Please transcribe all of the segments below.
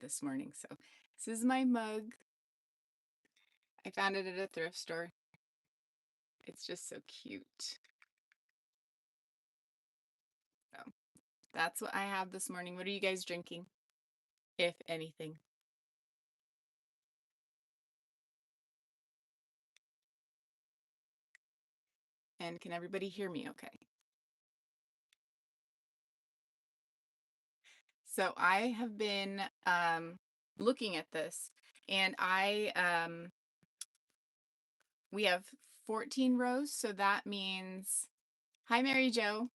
this morning. So this is my mug. I found it at a thrift store. It's just so cute. So that's what I have this morning. What are you guys drinking, if anything? And can everybody hear me okay? So I have been looking at this, and we have 14 rows, so that means, hi Mary Jo,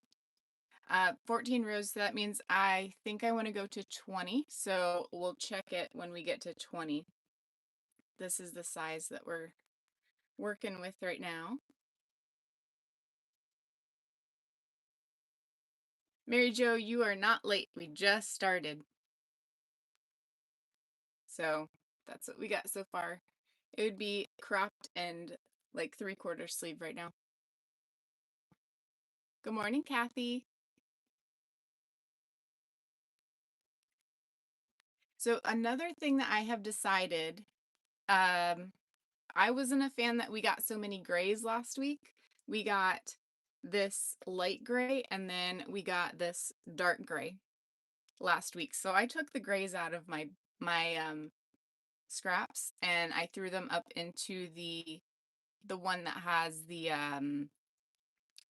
14 rows, so that means I think I want to go to 20, so we'll check it when we get to 20. This is the size that we're working with right now. Mary Jo, you are not late. We just started. So that's what we got so far. It would be cropped and like 3/4 sleeve right now. Good morning, Kathy. So another thing that I have decided, I wasn't a fan that we got so many grays last week. We got this light gray and then we got this dark gray last week. So I took the grays out of my scraps and I threw them up into the one that has the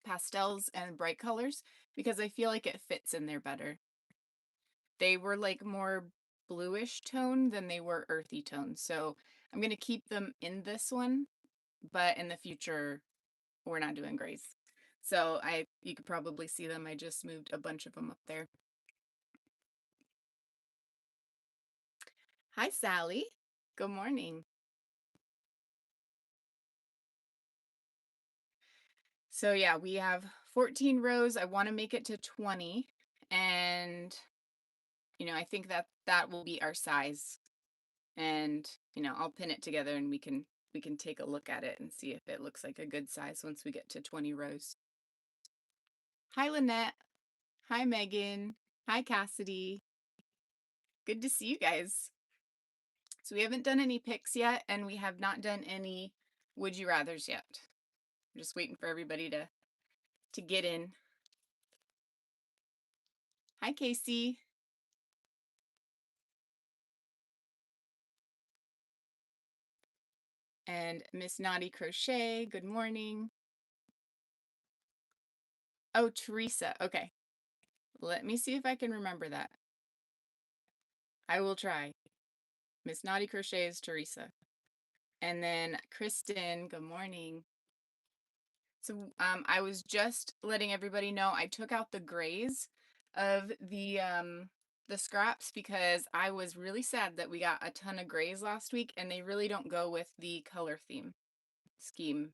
pastels and bright colors because I feel like it fits in there better. They were like more bluish tone than they were earthy tone. So I'm going to keep them in this one, but in the future, we're not doing grays. So you could probably see them. I just moved a bunch of them up there. Hi, Sally. Good morning. So yeah, we have 14 rows. I want to make it to 20. And, I think that will be our size. And, I'll pin it together and we can take a look at it and see if it looks like a good size once we get to 20 rows. Hi, Lynette. Hi, Megan. Hi, Cassidy. Good to see you guys. So we haven't done any picks yet, and we have not done any would you rathers yet. I'm just waiting for everybody to get in. Hi, Casey. And Miss Naughty Crochet, good morning. Oh, Teresa. Okay. Let me see if I can remember that. I will try. Miss Naughty Crochet is Teresa. And then Kristen, good morning. So I was just letting everybody know I took out the grays of the scraps because I was really sad that we got a ton of grays last week and they really don't go with the color scheme.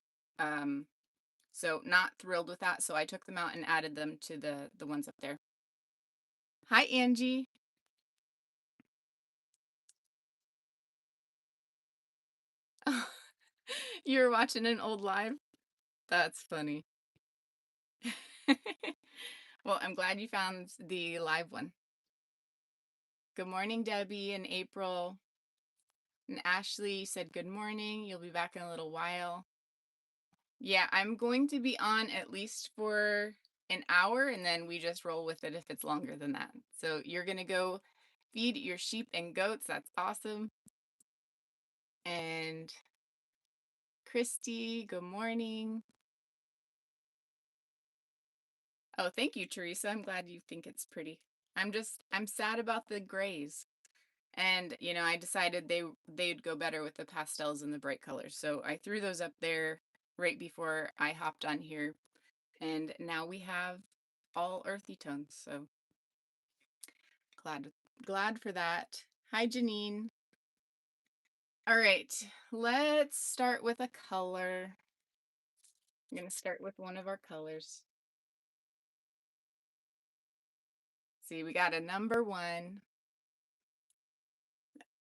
So not thrilled with that. So I took them out and added them to the ones up there. Hi, Angie. You were watching an old live? That's funny. Well, I'm glad you found the live one. Good morning, Debbie and April. And Ashley said good morning. You'll be back in a little while. Yeah, I'm going to be on at least for an hour and then we just roll with it if it's longer than that. So you're going to go feed your sheep and goats. That's awesome. And Christy, good morning. Oh, thank you, Teresa. I'm glad you think it's pretty. I'm sad about the grays. And, I decided they'd go better with the pastels and the bright colors. So I threw those up there right before I hopped on here. And now we have all earthy tones. So glad for that. Hi, Janine. All right, let's start with a color. I'm going to start with one of our colors. See, we got a number 1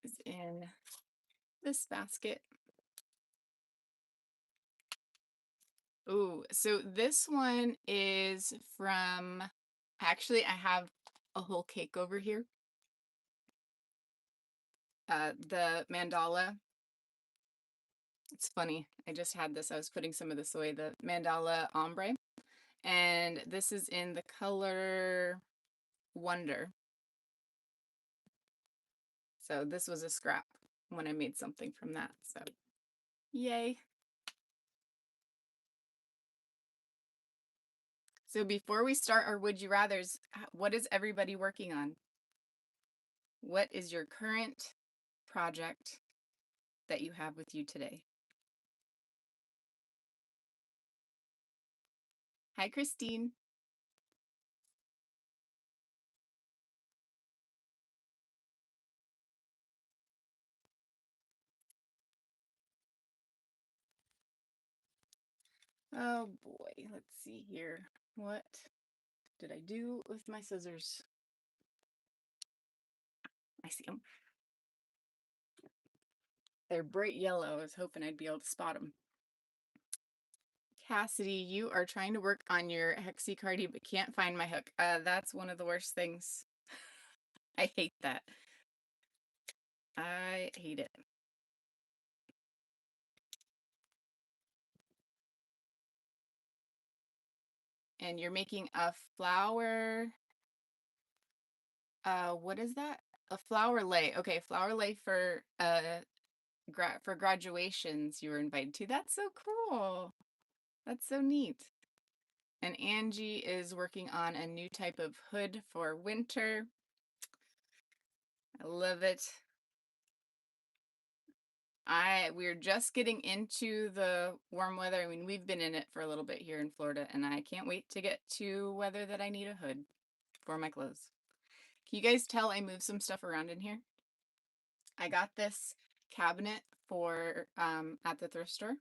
is in this basket. Ooh, so this one is from, actually, I have a whole cake over here. the mandala. It's funny. I just had this. I was putting some of this away. The mandala ombre. And this is in the color Wonder. So this was a scrap when I made something from that. So yay. So before we start our Would You Rathers, what is everybody working on? What is your current project that you have with you today? Hi, Christine. Oh boy, let's see here. What did I do with my scissors? I see them. They're bright yellow. I was hoping I'd be able to spot them. Cassidy, you are trying to work on your Hexicardi but can't find my hook. That's one of the worst things. I hate that. I hate it. And you're making a flower. What is that? A flower lay. Okay, flower lay for for graduations you were invited to. That's so cool. That's so neat. And Angie is working on a new type of hood for winter. I love it. We're just getting into the warm weather. I mean, we've been in it for a little bit here in Florida, and I can't wait to get to weather that I need a hood for my clothes. Can you guys tell I moved some stuff around in here? I got this cabinet for at the thrift store,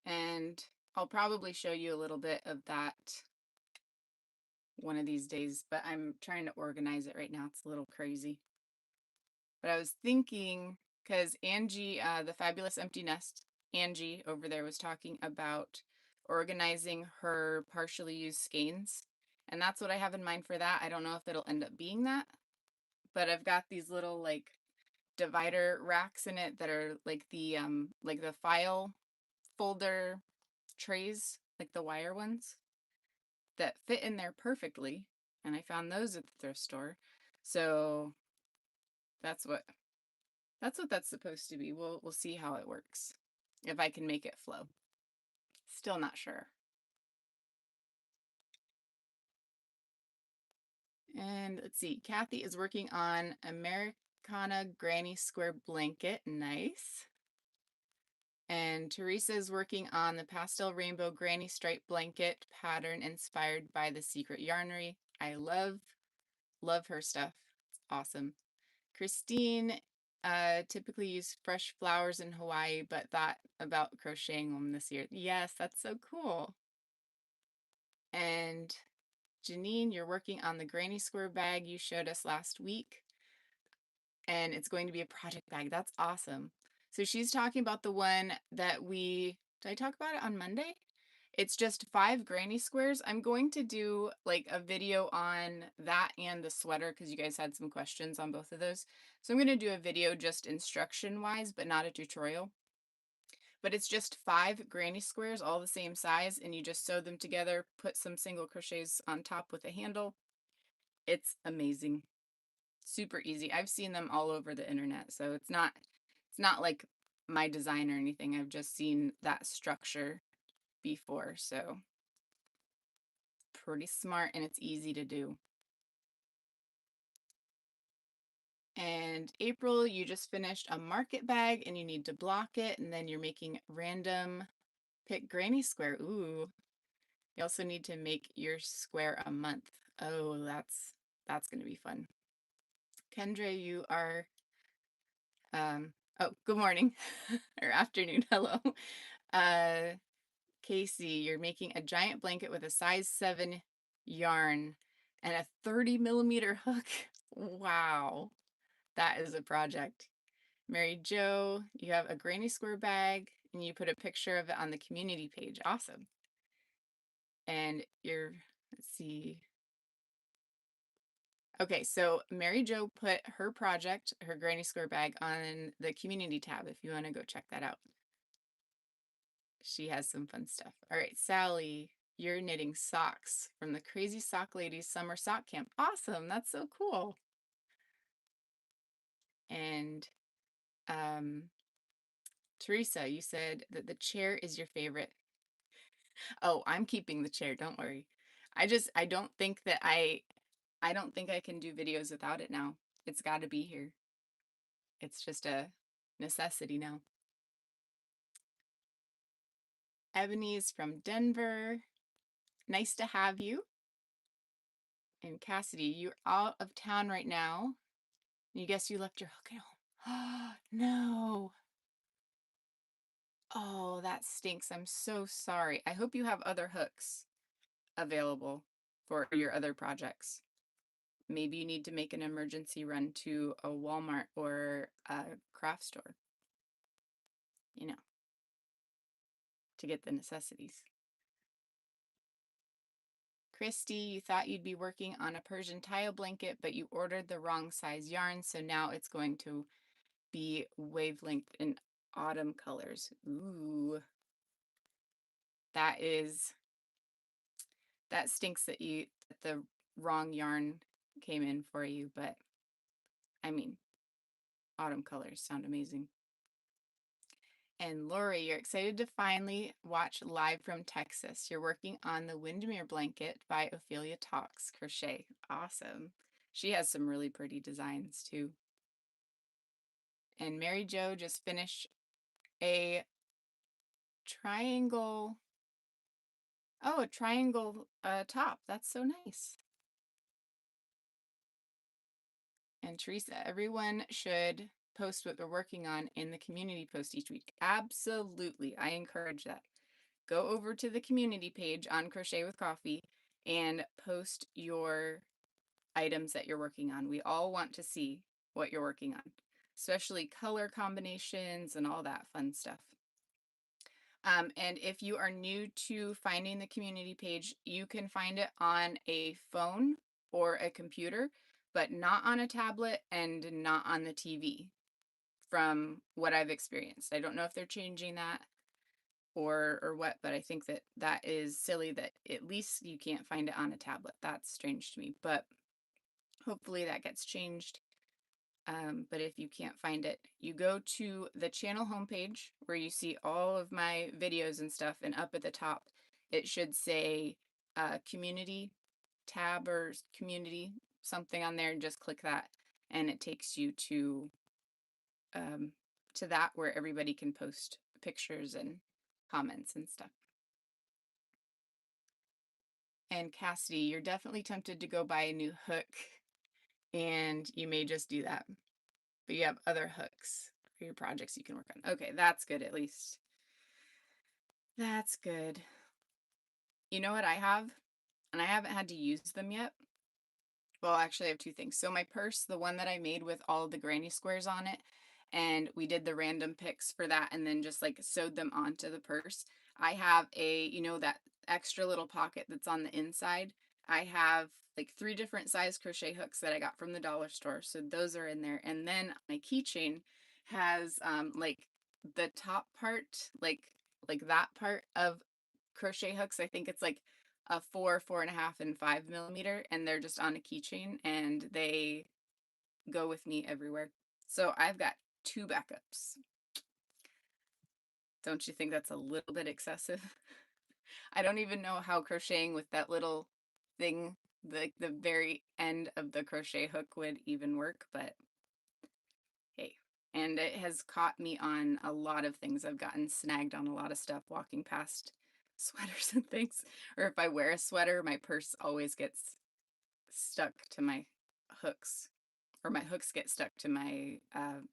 and I'll probably show you a little bit of that one of these days, but I'm trying to organize it right now. It's a little crazy. But I was thinking, because Angie, the Fabulous Empty Nest, Angie over there was talking about organizing her partially used skeins. And that's what I have in mind for that. I don't know if it'll end up being that, but I've got these little like divider racks in it that are like the file folder trays, like the wire ones that fit in there perfectly. And I found those at the thrift store. So that's what that's supposed to be. We'll see how it works. If I can make it flow. Still not sure. And let's see. Kathy is working on Americana Granny Square Blanket. Nice. And Teresa is working on the Pastel Rainbow Granny Stripe Blanket pattern inspired by the Secret Yarnery. I love her stuff. It's awesome. Christine typically use fresh flowers in Hawaii, but thought about crocheting them this year. Yes, that's so cool. And Janine, you're working on the Granny Square bag you showed us last week, and it's going to be a project bag. That's awesome. So she's talking about the one that did I talk about it on Monday? It's just 5 granny squares. I'm going to do like a video on that and the sweater because you guys had some questions on both of those. So I'm going to do a video just instruction wise, but not a tutorial. But it's just 5 granny squares, all the same size, and you just sew them together, put some single crochets on top with a handle. It's amazing. Super easy. I've seen them all over the internet, so it's not like my design or anything. I've just seen that structure before, so pretty smart and it's easy to do. And April, you just finished a market bag and you need to block it, and then you're making random pick granny square. Ooh. You also need to make your square a month. Oh, that's going to be fun. Kendra, you are oh, good morning or afternoon. Hello. Casey, you're making a giant blanket with a size 7 yarn and a 30mm hook. Wow. That is a project. Mary Jo, you have a granny square bag and you put a picture of it on the community page. Awesome. And let's see, Okay, so Mary Jo put her project, her granny square bag, on the community tab if you want to go check that out. She has some fun stuff. All right, Sally, you're knitting socks from the Crazy Sock Ladies Summer Sock Camp. Awesome, that's so cool. And Teresa, you said that the chair is your favorite. Oh, I'm keeping the chair, don't worry. I don't think that I don't think I can do videos without it now. It's got to be here. It's just a necessity now. Ebony's from Denver. Nice to have you. And Cassidy, you're out of town right now. You guess you left your hook at home. No. Oh, that stinks. I'm so sorry. I hope you have other hooks available for your other projects. Maybe you need to make an emergency run to a Walmart or a craft store, you know, to get the necessities. Christy, you thought you'd be working on a Persian tile blanket, but you ordered the wrong size yarn, so now it's going to be wavelength in autumn colors. Ooh, that stinks that the wrong yarn came in for you, but I mean, autumn colors sound amazing. And Lori, you're excited to finally watch live from Texas. You're working on the Windmere Blanket by Ophelia Talks Crochet. Awesome. She has some really pretty designs too. And Mary Jo just finished a triangle. Oh, a triangle top. That's so nice. And Teresa, everyone should post what they're working on in the community post each week. Absolutely. I encourage that. Go over to the community page on Crochet with Coffee and post your items that you're working on. We all want to see what you're working on, especially color combinations and all that fun stuff. And if you are new to finding the community page, you can find it on a phone or a computer, but not on a tablet and not on the TV from what I've experienced. I don't know if they're changing that or what, but I think that is silly that at least you can't find it on a tablet. That's strange to me, but hopefully that gets changed. But if you can't find it, you go to the channel homepage where you see all of my videos and stuff, and up at the top, it should say community tab or community, something on there, and just click that, and it takes you to that where everybody can post pictures and comments and stuff. And Cassidy, you're definitely tempted to go buy a new hook, and you may just do that. But you have other hooks for your projects you can work on. Okay, that's good at least. That's good. You know what I have? And I haven't had to use them yet. Well, actually, I have two things. So my purse, the one that I made with all the granny squares on it, and we did the random picks for that and then just like sewed them onto the purse. I have that extra little pocket that's on the inside. I have like 3 different size crochet hooks that I got from the dollar store. So those are in there. And then my keychain has like the top part, like that part of crochet hooks. I think it's like a 4, 4.5, and 5 millimeter, and they're just on a keychain and they go with me everywhere. So I've got 2 backups. Don't you think that's a little bit excessive? I don't even know how crocheting with that little thing, the very end of the crochet hook would even work, but hey. And it has caught me on a lot of things. I've gotten snagged on a lot of stuff walking past sweaters and things. Or if I wear a sweater, my purse always gets stuck to my hooks, or my hooks get stuck to my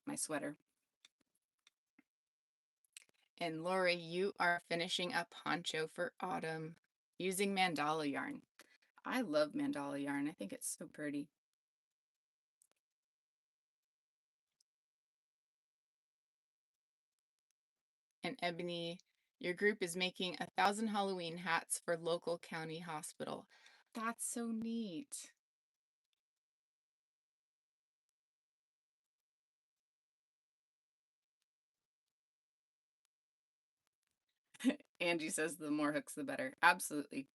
my sweater. And Lori, you are finishing a poncho for autumn using mandala yarn. I love mandala yarn. I think it's so pretty. And Ebony, your group is making 1,000 Halloween hats for local county hospital. That's so neat. Angie says the more hooks, the better. Absolutely.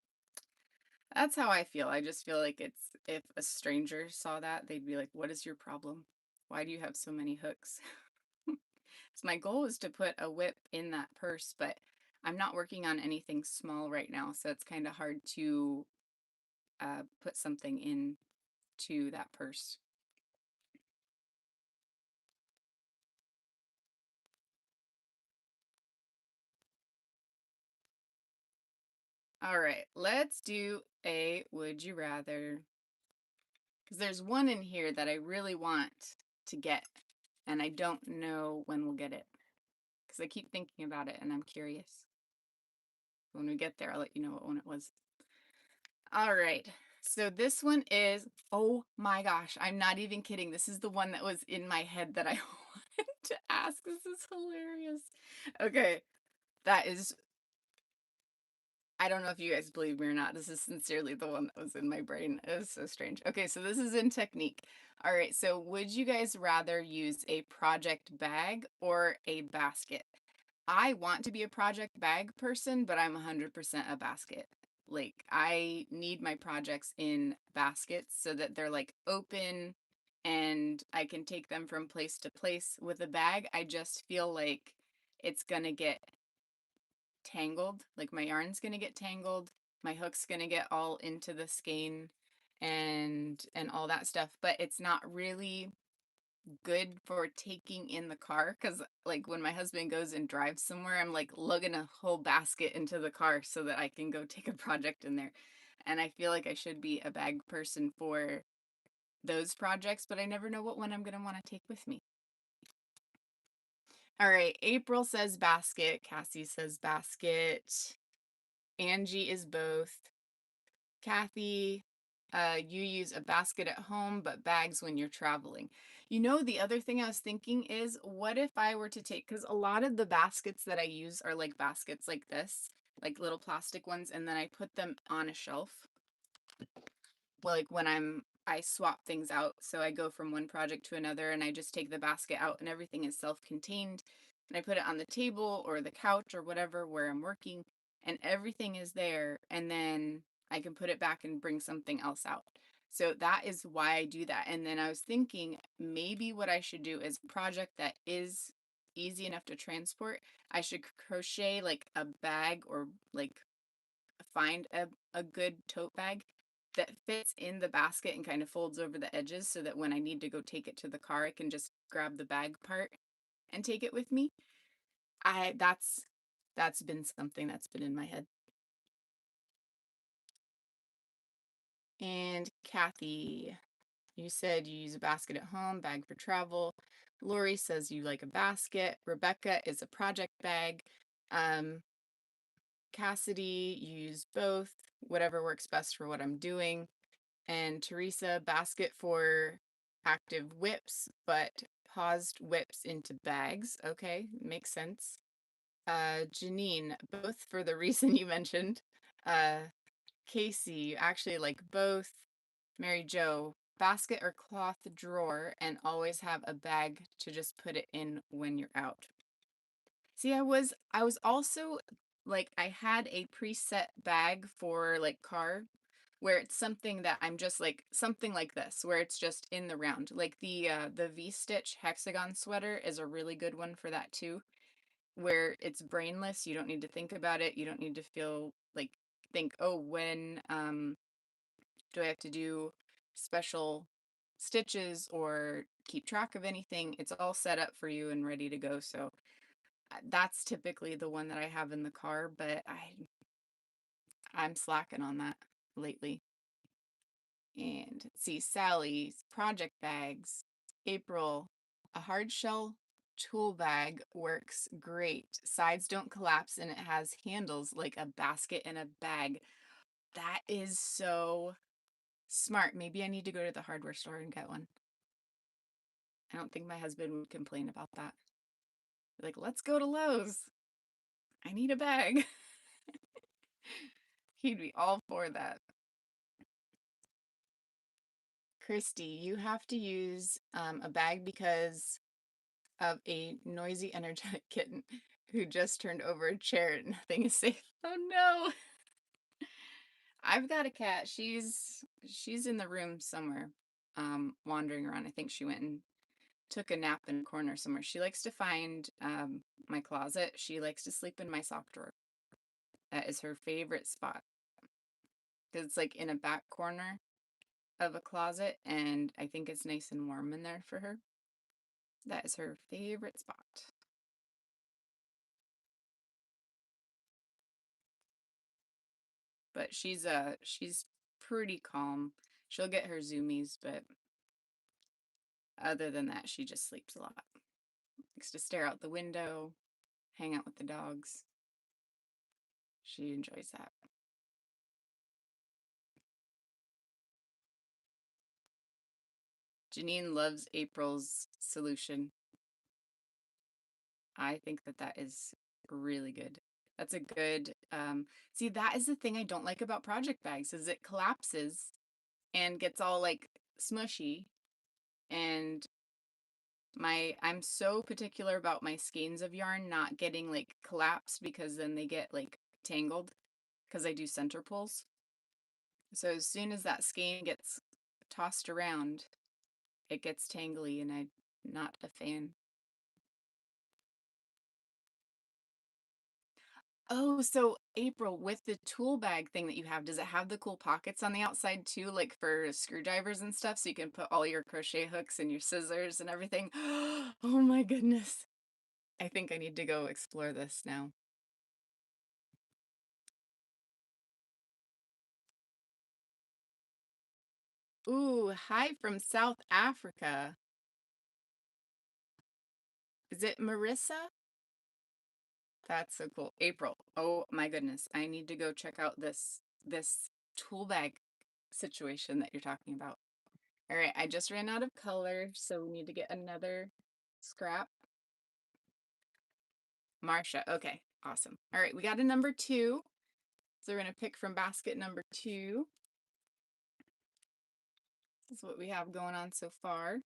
That's how I feel. I just feel like it's if a stranger saw that, they'd be like, "What is your problem? Why do you have so many hooks?" So my goal is to put a whip in that purse, but I'm not working on anything small right now, so it's kind of hard to put something into that purse. All right, let's do a would you rather. Because there's one in here that I really want to get, and I don't know when we'll get it. Because I keep thinking about it, and I'm curious. When we get there, I'll let you know what one it was. All right, so this one is, oh my gosh, I'm not even kidding. This is the one that was in my head that I wanted to ask. This is hilarious. Okay, that is I don't know if you guys believe me or not. This is sincerely the one that was in my brain. It was so strange. Okay, so this is in technique. All right, so would you guys rather use a project bag or a basket? I want to be a project bag person, but I'm 100% a basket. Like, I need my projects in baskets so that they're like open and I can take them from place to place. With a bag, I just feel like it's gonna get tangled, like my yarn's gonna get tangled, my hook's gonna get all into the skein and all that stuff, but it's not really good for taking in the car because like when my husband goes and drives somewhere, I'm like lugging a whole basket into the car so that I can go take a project in there. And I feel like I should be a bag person for those projects, but I never know what one I'm gonna want to take with me. All right, April says basket, Cassie says basket. Angie is both. Kathy, you use a basket at home, but bags when you're traveling. You know, the other thing I was thinking is, what if I were to take, because a lot of the baskets that I use are like baskets like this, like little plastic ones, and then I put them on a shelf. Well, like when I swap things out. So I go from one project to another and I just take the basket out and everything is self-contained. And I put it on the table or the couch or whatever where I'm working and everything is there. And then I can put it back and bring something else out. So that is why I do that. And then I was thinking maybe what I should do is a project that is easy enough to transport. I should crochet like a bag or like find a good tote bag that fits in the basket and kind of folds over the edges so that when I need to go take it to the car, I can just grab the bag part and take it with me. I that's been something that's been in my head. And Kathy, you said you use a basket at home, bag for travel. Lori says you like a basket. Rebecca is a project bag. Um, Cassidy, you use both, whatever works best for what I'm doing. And Teresa, basket for active whips, but paused whips into bags. Okay, makes sense. Janine, both for the reason you mentioned. Uh, Casey, you actually like both. Mary Jo, basket or cloth drawer, and always have a bag to just put it in when you're out. See, I was also like I had a preset bag for like car where it's something that I'm just like something like this where it's just in the round. Like the V-stitch hexagon sweater is a really good one for that too, where it's brainless, you don't need to think about it, you don't need to feel like think, "Oh, when do I have to do special stitches or keep track of anything?" It's all set up for you and ready to go. So that's typically the one that I have in the car, but I'm slacking on that lately. And see, Sally's project bags. April, a hard shell tool bag works great. Sides don't collapse and it has handles like a basket and a bag. That is so smart. Maybe I need to go to the hardware store and get one. I don't think my husband would complain about that. Like, let's go to Lowe's. I need a bag. He'd be all for that. Christy, you have to use a bag because of a noisy, energetic kitten. who just turned over a chair and nothing is safe. Oh no. I've got a cat. She's in the room somewhere, wandering around. I think she went and took a nap in a corner somewhere. She likes to find my closet. She likes to sleep in my sock drawer. That is her favorite spot. Because it's like in a back corner of a closet, and I think it's nice and warm in there for her. That is her favorite spot. But she's pretty calm. She'll get her zoomies, but other than that, she just sleeps a lot. Likes to stare out the window, hang out with the dogs. She enjoys that. Janine loves April's solution. I think that is really good. That's a good, see, that is the thing I don't like about project bags is it collapses and gets all like smushy, and I'm so particular about my skeins of yarn not getting like collapsed because then they get like tangled because I do center pulls. So as soon as that skein gets tossed around, it gets tangly and I'm not a fan. Oh, so April, with the tool bag thing that you have, does it have the cool pockets on the outside too, like for screwdrivers and stuff, so you can put all your crochet hooks and your scissors and everything? Oh my goodness. I think I need to go explore this now. Ooh, hi from South Africa. Is it Marissa? That's so cool. April. Oh my goodness. I need to go check out this tool bag situation that you're talking about. All right, I just ran out of color, so we need to get another scrap. Marcia. Okay, awesome. All right, we got a number 2. So we're going to pick from basket number 2. This is what we have going on so far.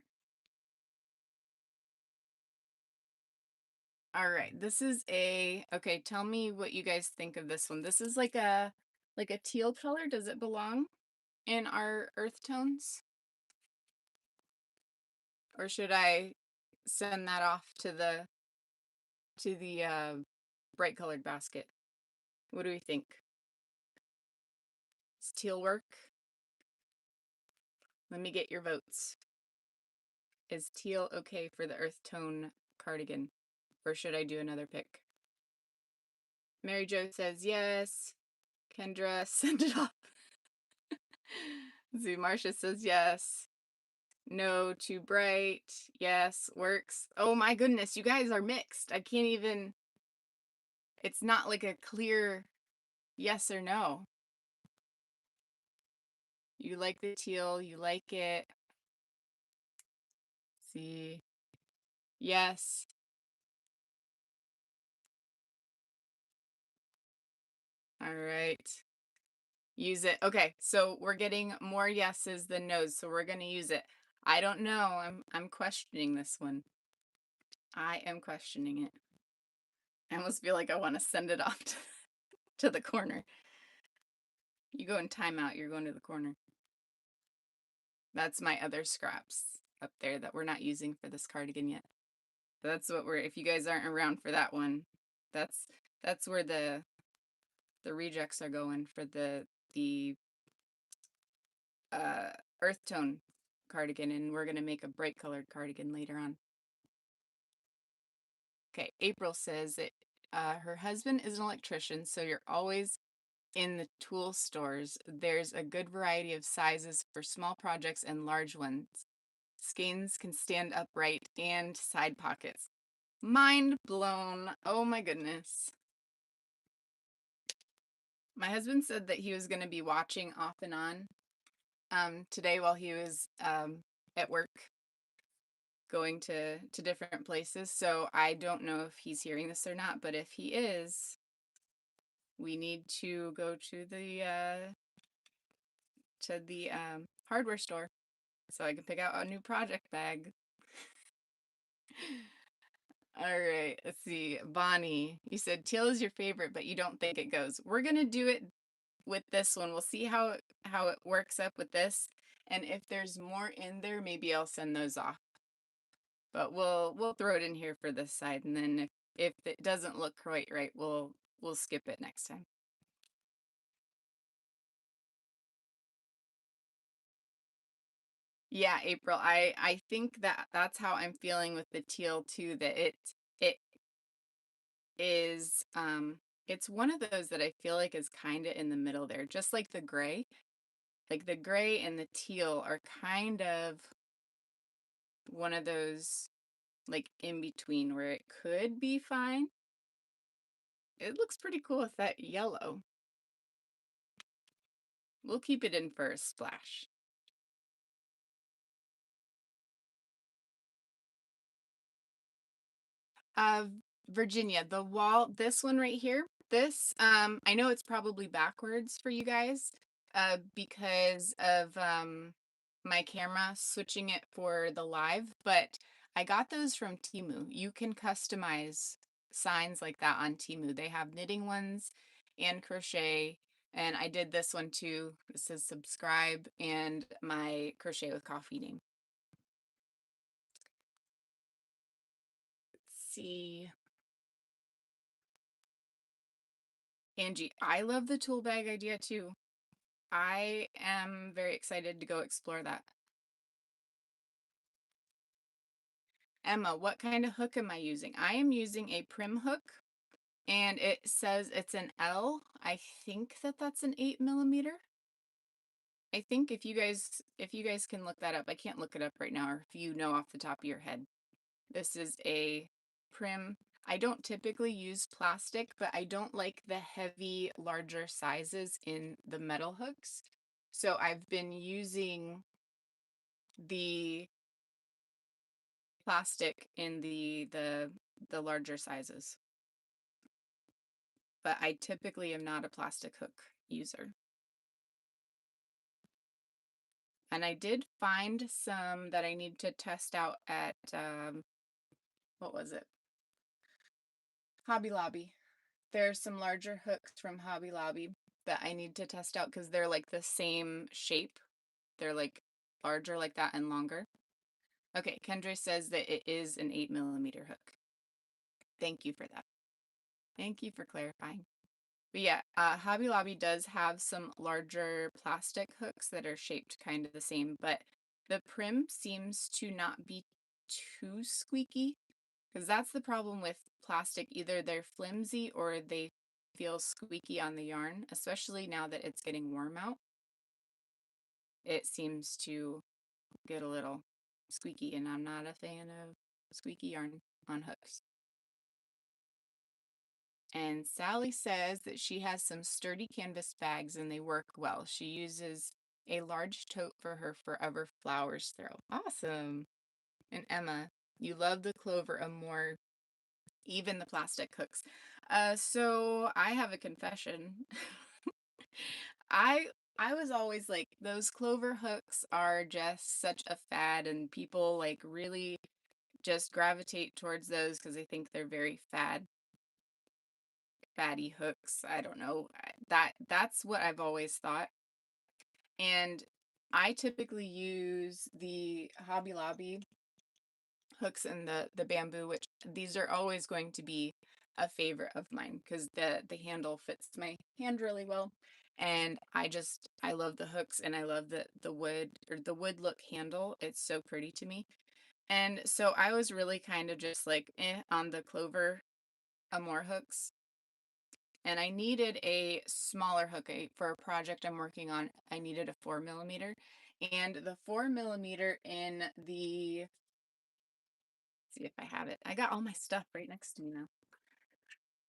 All right, this is okay, tell me what you guys think of this one. This is like a teal color. Does it belong in our earth tones? Or should I send that off to the bright colored basket? What do we think? Does teal work? Let me get your votes. Is teal okay for the earth tone cardigan? Or should I do another pick? Mary Jo says yes. Kendra, send it off. See, Marcia says yes. No, too bright. Yes, works. Oh my goodness, you guys are mixed. I can't even, it's not like a clear yes or no. You like the teal, you like it. See, yes. All right. Use it. Okay, so we're getting more yeses than nos, so we're gonna use it. I don't know. I'm questioning this one. I am questioning it. I almost feel like I want to send it off to the corner. You go in timeout, you're going to the corner. That's my other scraps up there that we're not using for this cardigan yet. That's what if you guys aren't around for that one, that's where the rejects are going for the earth tone cardigan, and we're gonna make a bright colored cardigan later on. Okay, April says that her husband is an electrician, so you're always in the tool stores. There's a good variety of sizes for small projects and large ones. Skeins can stand upright and side pockets. Mind blown. Oh my goodness. My husband said that he was going to be watching off and on today while he was at work going to different places. So I don't know if he's hearing this or not, but if he is, we need to go to the hardware store so I can pick out a new project bag. All right, let's see. Bonnie, you said teal is your favorite, but you don't think it goes. We're gonna do it with this one. We'll see how it works up with this. And if there's more in there, maybe I'll send those off. But we'll throw it in here for this side, and then if it doesn't look quite right, we'll skip it next time. Yeah, April, I think that that's how I'm feeling with the teal too, that it is it's one of those that I feel like is kind of in the middle there, just like the gray. Like the gray and the teal are kind of one of those like in between where it could be fine. It looks pretty cool with that yellow. We'll keep it in for a splash. Uh, Virginia, the wall, this one right here, this, I know it's probably backwards for you guys, because of my camera switching it for the live, but I got those from Temu. You can customize signs like that on Temu. They have knitting ones and crochet, and I did this one too. It says subscribe and my Crochet with Coffee name. Let's see. Angie, I love the tool bag idea too. I am very excited to go explore that. Emma, what kind of hook am I using? I am using a prim hook, and it says it's an L. I think that that's an 8 mm. I think if you guys can look that up, I can't look it up right now, or if you know off the top of your head. This is a prim. I don't typically use plastic, but I don't like the heavy, larger sizes in the metal hooks. So I've been using the plastic in the larger sizes. But I typically am not a plastic hook user. And I did find some that I need to test out at, what was it? Hobby Lobby. There's some larger hooks from Hobby Lobby that I need to test out because they're like the same shape. They're like larger like that and longer. Okay, Kendra says that it is an 8 mm hook. Thank you for that. Thank you for clarifying. But yeah, Hobby Lobby does have some larger plastic hooks that are shaped kind of the same, but the prim seems to not be too squeaky, because that's the problem with plastic. Either they're flimsy or they feel squeaky on the yarn, especially now that it's getting warm out. It seems to get a little squeaky, and I'm not a fan of squeaky yarn on hooks. And Sally says that she has some sturdy canvas bags and they work well. She uses a large tote for her forever flowers throw. Awesome. And Emma, you love the clover more, even the plastic hooks. So I have a confession. I I was always like, those clover hooks are just such a fad, and people like really just gravitate towards those because they think they're very fatty hooks. I don't know. That's what I've always thought. And I typically use the Hobby Lobby hooks and the bamboo, which these are always going to be a favorite of mine because the handle fits my hand really well. And I love the hooks, and I love the wood, or the wood look handle. It's so pretty to me. And so I was really kind of just like on the Clover Amore hooks. And I needed a smaller hook for a project I'm working on. I needed a 4 mm, and the 4 mm in the, let's see if I have it. I got all my stuff right next to me now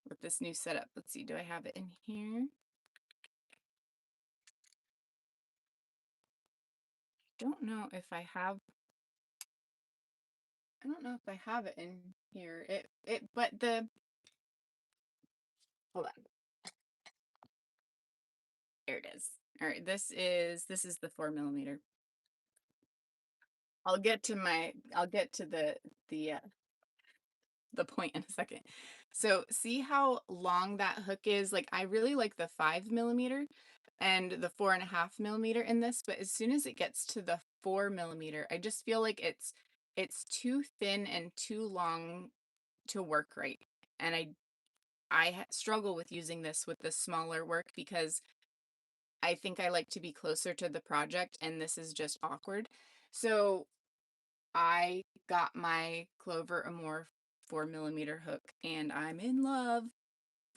with this new setup. Let's see, do I have it in here? Don't know if I have, I don't know if I have it in here. But hold on. There it is. All right, this is the 4 mm. I'll get to the the point in a second. So see how long that hook is? Like I really like the 5 mm and the 4.5 mm in this, but as soon as it gets to the 4 mm, I just feel like it's too thin and too long to work right. And I struggle with using this with the smaller work because I think I like to be closer to the project and this is just awkward. So I got my Clover Amore 4 mm hook and I'm in love.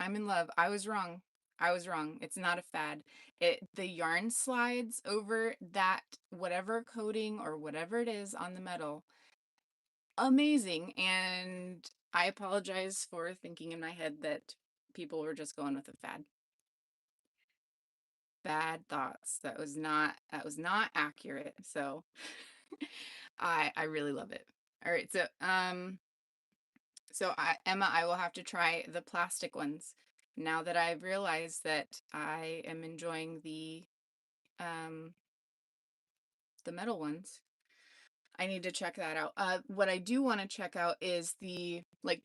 I'm in love. I was wrong. I was wrong. It's not a fad. The yarn slides over that whatever coating or whatever it is on the metal. Amazing. And I apologize for thinking in my head that people were just going with a fad. Bad thoughts. That was not accurate. So I really love it. All right, Emma, I will have to try the plastic ones now that I've realized that I am enjoying um the metal ones. I need to check that out. What I do want to check out is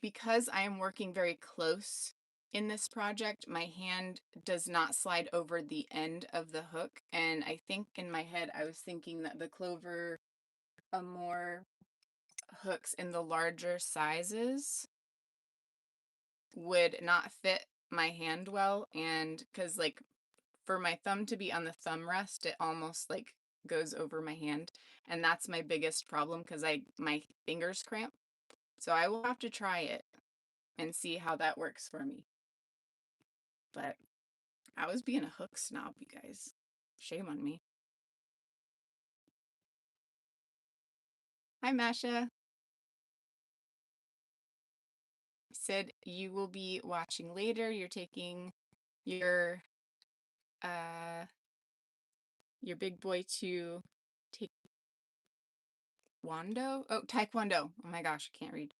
because I am working very close in this project, my hand does not slide over the end of the hook. And I think in my head, I was thinking that the Clover Amore hooks in the larger sizes would not fit my hand well. And because like for my thumb to be on the thumb rest, it almost like goes over my hand. And that's my biggest problem because my fingers cramp. So I will have to try it and see how that works for me. But I was being a hook snob, you guys. Shame on me. Hi, Masha. Said you will be watching later. You're taking your uh your big boy to take Wando? Oh, Taekwondo. Oh my gosh, I can't read.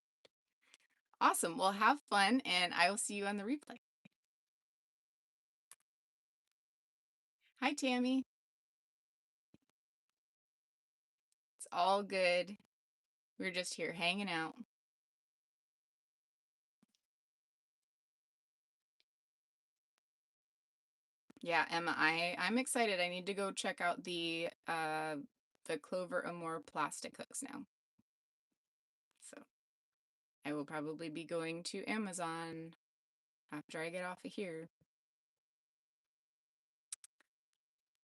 Awesome. Well, have fun and I will see you on the replay. Hi, Tammy. It's all good. We're just here hanging out. Yeah, Emma, I'm excited. I need to go check out the Clover Amore plastic hooks now. So I will probably be going to Amazon after I get off of here.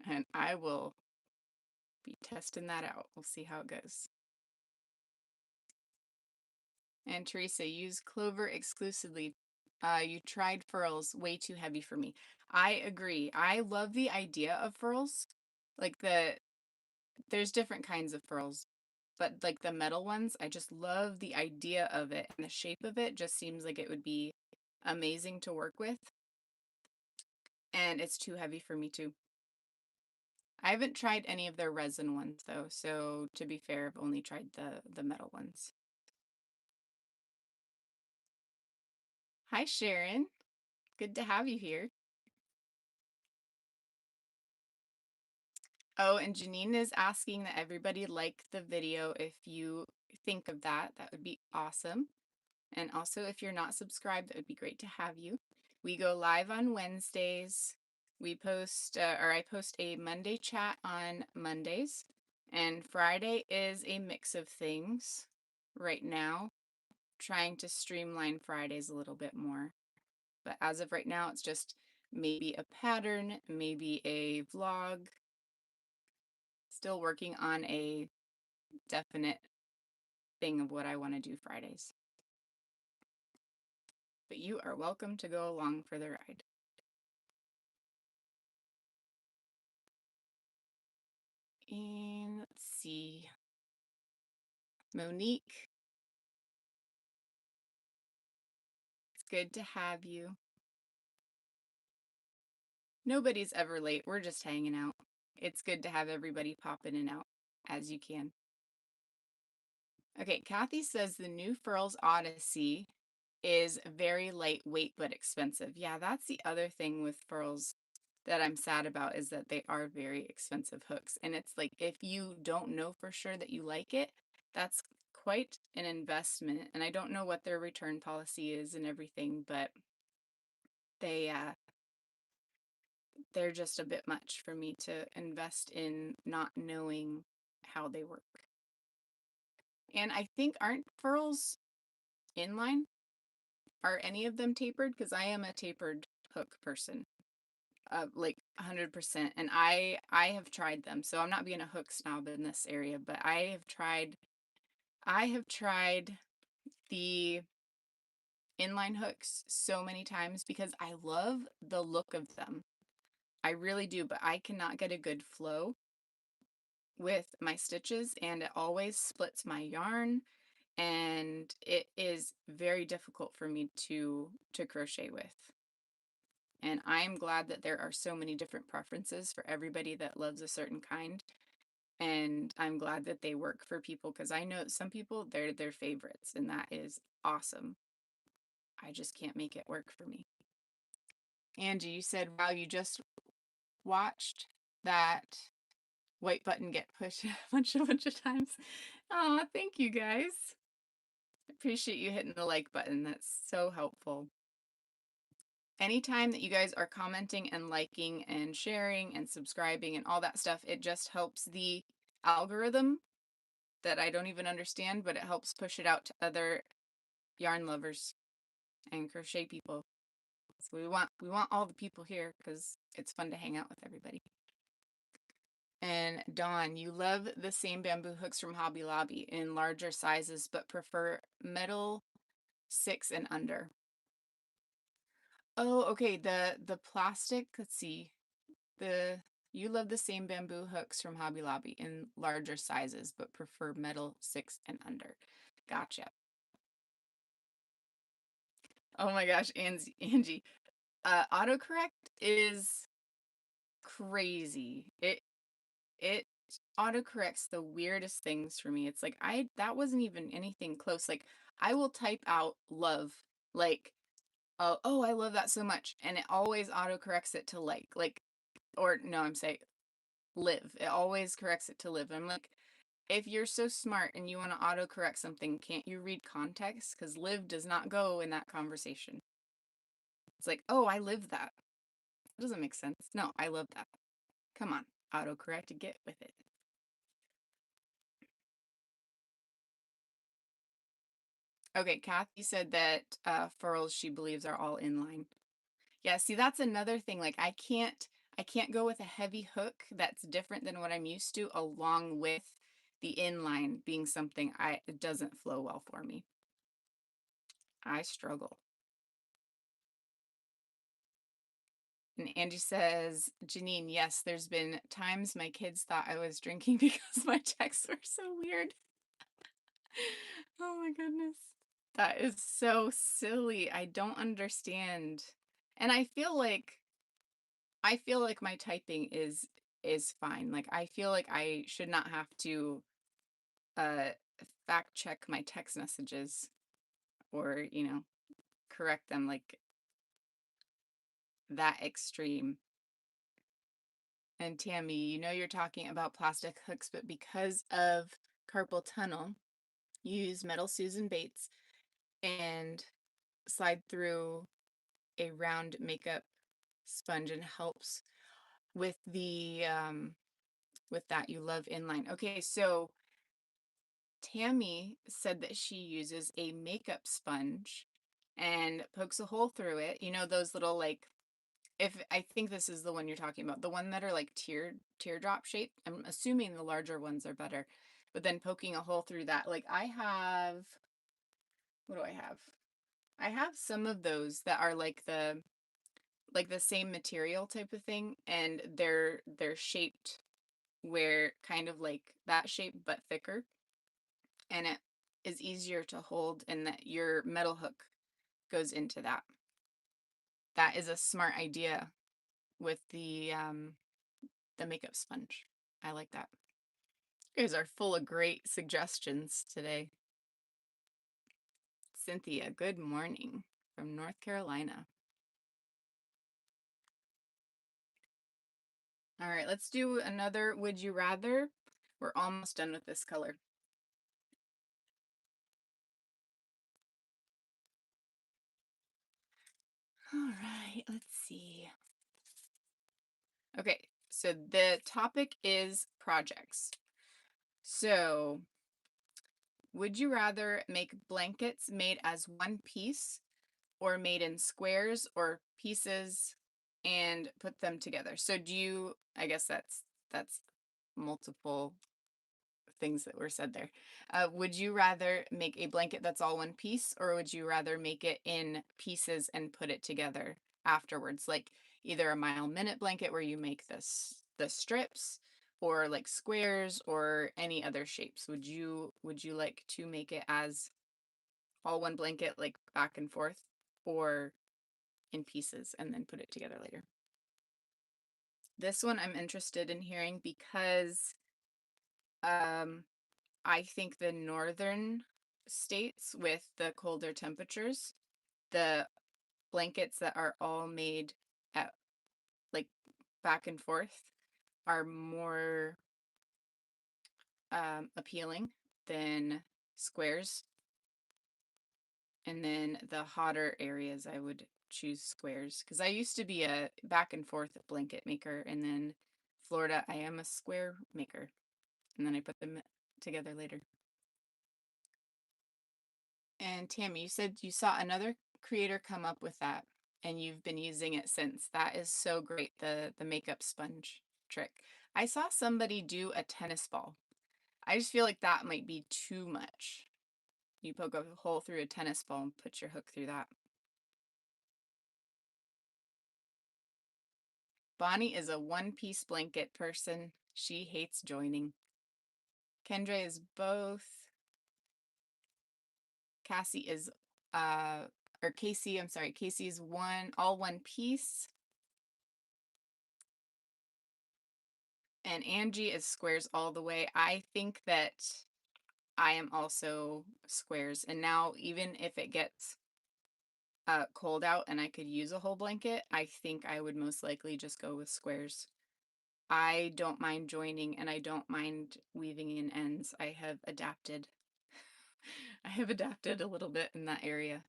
And I will be testing that out. We'll see how it goes. And Teresa, use Clover exclusively. You tried furls, way too heavy for me. I agree. I love the idea of furls. Like there's different kinds of furls, but like the metal ones, I just love the idea of it and the shape of it just seems like it would be amazing to work with. And it's too heavy for me too. I haven't tried any of their resin ones though, so to be fair, I've only tried the metal ones. Hi Sharon, good to have you here. Oh, and Janine is asking that everybody like the video if you think of that. That would be awesome. And also, if you're not subscribed, that would be great to have you. We go live on Wednesdays. I post a Monday chat on Mondays. And Friday is a mix of things right now, trying to streamline Fridays a little bit more. But as of right now, it's just maybe a pattern, maybe a vlog. Still working on a definite thing of what I want to do Fridays. But you are welcome to go along for the ride. And let's see. Monique, it's good to have you. Nobody's ever late. We're just hanging out. It's good to have everybody pop in and out as you can. Okay, Kathy says the new Furls Odyssey is very lightweight but expensive. Yeah, that's the other thing with furls that I'm sad about is that they are very expensive hooks. And it's like if you don't know for sure that you like it, that's quite an investment, and I don't know what their return policy is and everything, but they they're just a bit much for me to invest in not knowing how they work. And I think aren't furls inline? Are any of them tapered? Because I am a tapered hook person, like 100%. And I have tried them, so I'm not being a hook snob in this area, but I have tried the inline hooks so many times because I love the look of them. I really do, but I cannot get a good flow with my stitches, and it always splits my yarn, and it is very difficult for me to crochet with. And I'm glad that there are so many different preferences for everybody that loves a certain kind. And I'm glad that they work for people because I know some people, they're their favorites, and that is awesome. I just can't make it work for me. Angie, you said, wow, you just watched that white button get pushed a bunch of times. Oh, thank you guys. Appreciate you hitting the like button. That's so helpful. Anytime that you guys are commenting and liking and sharing and subscribing and all that stuff, it just helps the algorithm that I don't even understand, but it helps push it out to other yarn lovers and crochet people. So we want all the people here because it's fun to hang out with everybody. And Dawn, you love the same bamboo hooks from Hobby Lobby in larger sizes, but prefer metal 6 and under. Oh, okay. The plastic, let's see. You love the same bamboo hooks from Hobby Lobby in larger sizes, but prefer metal 6 and under. Gotcha. Oh my gosh, Angie. Autocorrect is crazy. It autocorrects the weirdest things for me. It's like that wasn't even anything close. Like I will type out love, like oh, I love that so much, and it always autocorrects it to like, or no, I'm saying live. It always corrects it to live. I'm like, if you're so smart and you want to autocorrect something, can't you read context? Because live does not go in that conversation. It's like, oh, I live that. That doesn't make sense. No, I love that. Come on, autocorrect, get with it. Okay, Kathy said that furls she believes are all inline. Yeah, see, that's another thing. Like I can't go with a heavy hook that's different than what I'm used to, along with the inline being something it doesn't flow well for me. I struggle. And Angie says, Janine, yes, there's been times my kids thought I was drinking because my texts were so weird. Oh my goodness. That is so silly. I don't understand. And I feel like my typing is fine. Like I feel like I should not have to uh fact check my text messages or, correct them like that extreme. And Tammy, you're talking about plastic hooks, but because of carpal tunnel, you use metal Susan Bates and slide through a round makeup sponge and helps with the with that. You love inline. Okay, so Tammy said that she uses a makeup sponge and pokes a hole through it. You know those little like, if I think this is the one you're talking about, the one that are like teardrop shaped. I'm assuming the larger ones are better. But then poking a hole through that, like I have, what do I have? I have some of those that are like the same material type of thing, and they're shaped where kind of like that shape but thicker, and it is easier to hold, and that your metal hook goes into that. That is a smart idea with the makeup sponge. I like that. You guys are full of great suggestions today. Cynthia, good morning from North Carolina. All right, let's do another Would You Rather. We're almost done with this color. All right, let's see. Okay, so the topic is projects. So, would you rather make blankets made as one piece or made in squares or pieces and put them together? So do you, I guess that's multiple things that were said there. Would you rather make a blanket that's all one piece, or would you rather make it in pieces and put it together afterwards? Like either a mile minute blanket where you make the strips, or like squares or any other shapes. Would you like to make it as all one blanket, like back and forth, or in pieces and then put it together later? This one I'm interested in hearing because um I think the northern states with the colder temperatures, the blankets that are all made at like back and forth are more appealing than squares. And then the hotter areas, I would choose squares because I used to be a back and forth blanket maker, and then Florida, I am a square maker, and then I put them together later. And Tammy, you said you saw another creator come up with that and you've been using it since. That is so great, the makeup sponge trick. I saw somebody do a tennis ball. I just feel like that might be too much. You poke a hole through a tennis ball and put your hook through that. Bonnie is a one-piece blanket person. She hates joining. Kendra is both. Cassie is or Casey, I'm sorry, Casey's all one piece. And Angie is squares all the way. I think that I am also squares. And now, even if it gets cold out and I could use a whole blanket, I think I would most likely just go with squares. I don't mind joining and I don't mind weaving in ends. I have adapted. I have adapted a little bit in that area.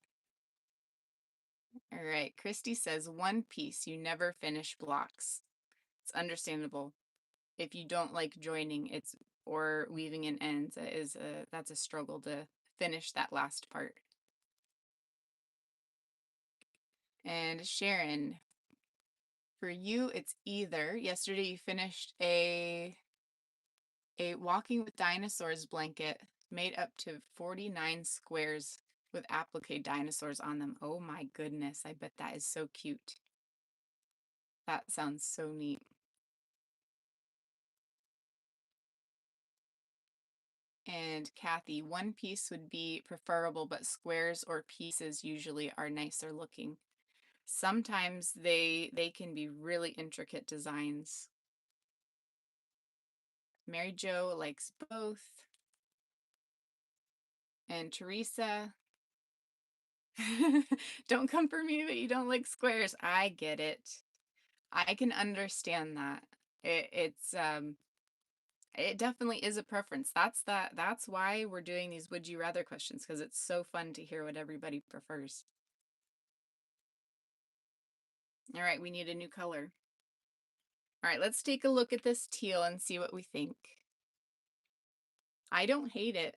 All right, Christy says one piece, you never finish blocks. It's understandable. If you don't like joining, it's or weaving in ends, that's a struggle to finish that last part. And Sharon, for you, it's either yesterday you finished a Walking with Dinosaurs blanket made up to 49 squares with applique dinosaurs on them. Oh my goodness, I bet that is so cute. That sounds so neat. And Kathy, one piece would be preferable, but squares or pieces usually are nicer looking. Sometimes they can be really intricate designs. Mary Jo likes both. And Teresa, don't come for me that you don't like squares. I get it. I can understand that. It definitely is a preference. That's why we're doing these would you rather questions, because it's so fun to hear what everybody prefers. All right, we need a new color. All right, let's take a look at this teal and see what we think. I don't hate it,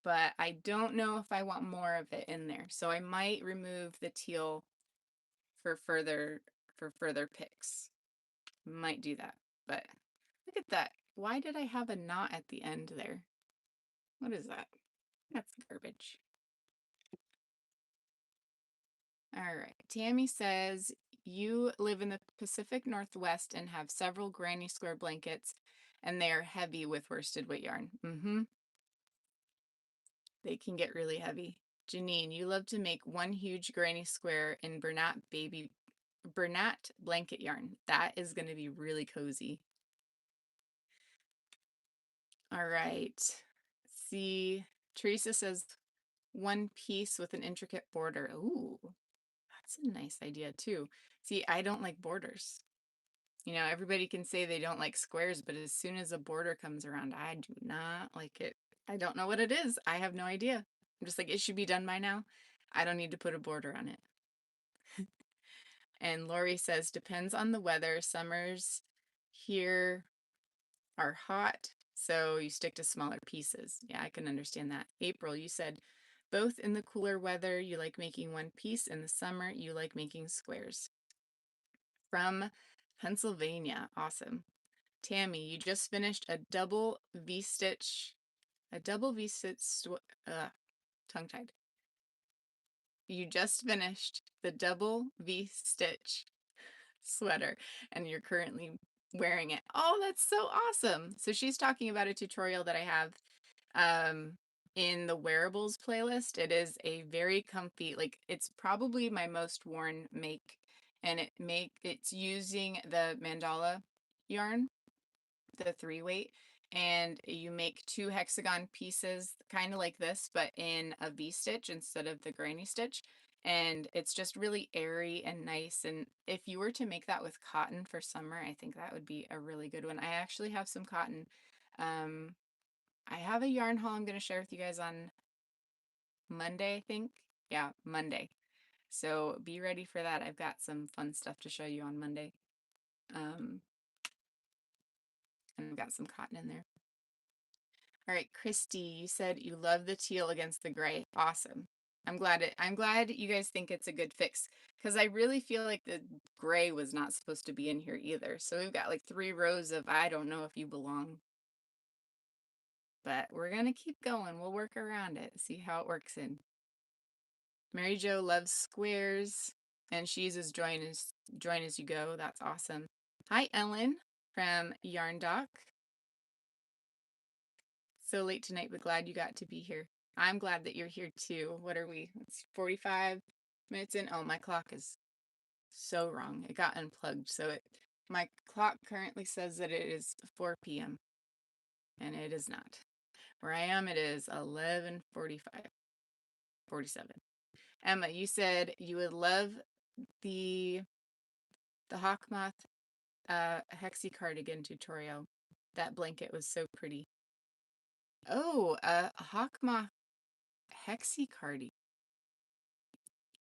but I don't know if I want more of it in there. So I might remove the teal for further picks. Might do that. But look at that. Why did I have a knot at the end there? What is that? That's garbage. All right. Tammy says you live in the Pacific Northwest and have several granny square blankets, and they are heavy with worsted weight yarn. They can get really heavy. Janine, you love to make one huge granny square in Bernat blanket yarn. That is going to be really cozy. All right. See, Teresa says one piece with an intricate border. Ooh, that's a nice idea too. See, I don't like borders. You know, everybody can say they don't like squares, but as soon as a border comes around, I do not like it. I don't know what it is. I have no idea. I'm just like, it should be done by now. I don't need to put a border on it. And Lori says, depends on the weather. Summers here are hot, so you stick to smaller pieces. Yeah, I can understand that. April, you said, both in the cooler weather, you like making one piece. In the summer, you like making squares. From Pennsylvania. Awesome. Tammy, you just finished a double V-stitch, tongue-tied. You just finished the double V-stitch sweater and you're currently wearing it. Oh, that's so awesome. So she's talking about a tutorial that I have in the wearables playlist. It is a very comfy, like it's probably my most worn make, and it's using the mandala yarn, the 3-weight, and you make 2 hexagon pieces kind of like this, but in a V-stitch instead of the granny stitch. And it's just really airy and nice. And if you were to make that with cotton for summer, I think that would be a really good one. I actually have some cotton. I have a yarn haul I'm going to share with you guys on Monday, I think. Yeah, Monday. So be ready for that. I've got some fun stuff to show you on Monday. And I've got some cotton in there. All right, Christy, you said you love the teal against the gray. Awesome. I'm glad you guys think it's a good fix, because I really feel like the gray was not supposed to be in here either. So we've got like 3 rows of I don't know if you belong. But we're gonna keep going. We'll work around it, see how it works in. Mary Jo loves squares, and she uses join as you go. That's awesome. Hi, Ellen from Yarn Doc. So late tonight, but glad you got to be here. I'm glad that you're here too. What are we? It's 45 minutes in. Oh, my clock is so wrong. It got unplugged. So my clock currently says that it is 4 p.m. and it is not. Where I am, it is 11:45, 47. Emma, you said you would love the Hawk Moth Hexi Cardigan tutorial. That blanket was so pretty. Oh, Hawk Moth Hexi Cardigan.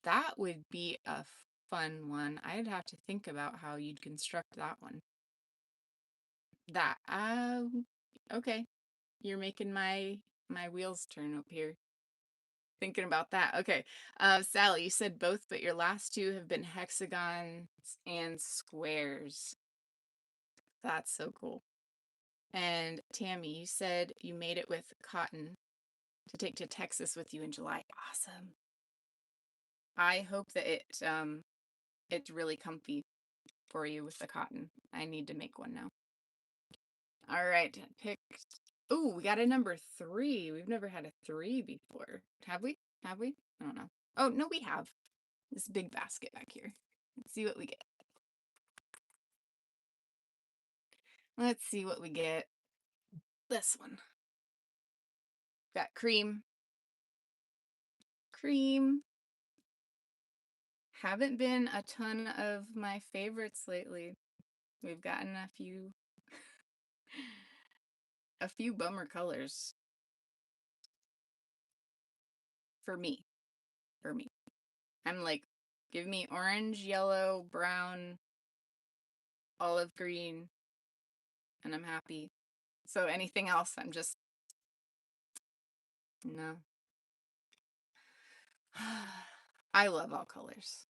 That would be a fun one. I'd have to think about how you'd construct that one. That, okay. You're making my wheels turn up here. Thinking about that. Okay. Sally, you said both, but your last 2 have been hexagons and squares. That's so cool. And Tammy, you said you made it with cotton to take to Texas with you in July. Awesome. I hope that it's really comfy for you with the cotton. I need to make one now. All right, picked. Oh, we got a number 3. We've never had a 3 before. Have we? Have we? I don't know. Oh, no, we have. This big basket back here. Let's see what we get. Let's see what we get. This one. Got cream. Cream. Haven't been a ton of my favorites lately. We've gotten a few bummer colors. For me. For me. I'm like, give me orange, yellow, brown, olive green, and I'm happy. So anything else, I'm just, no. I love all colors,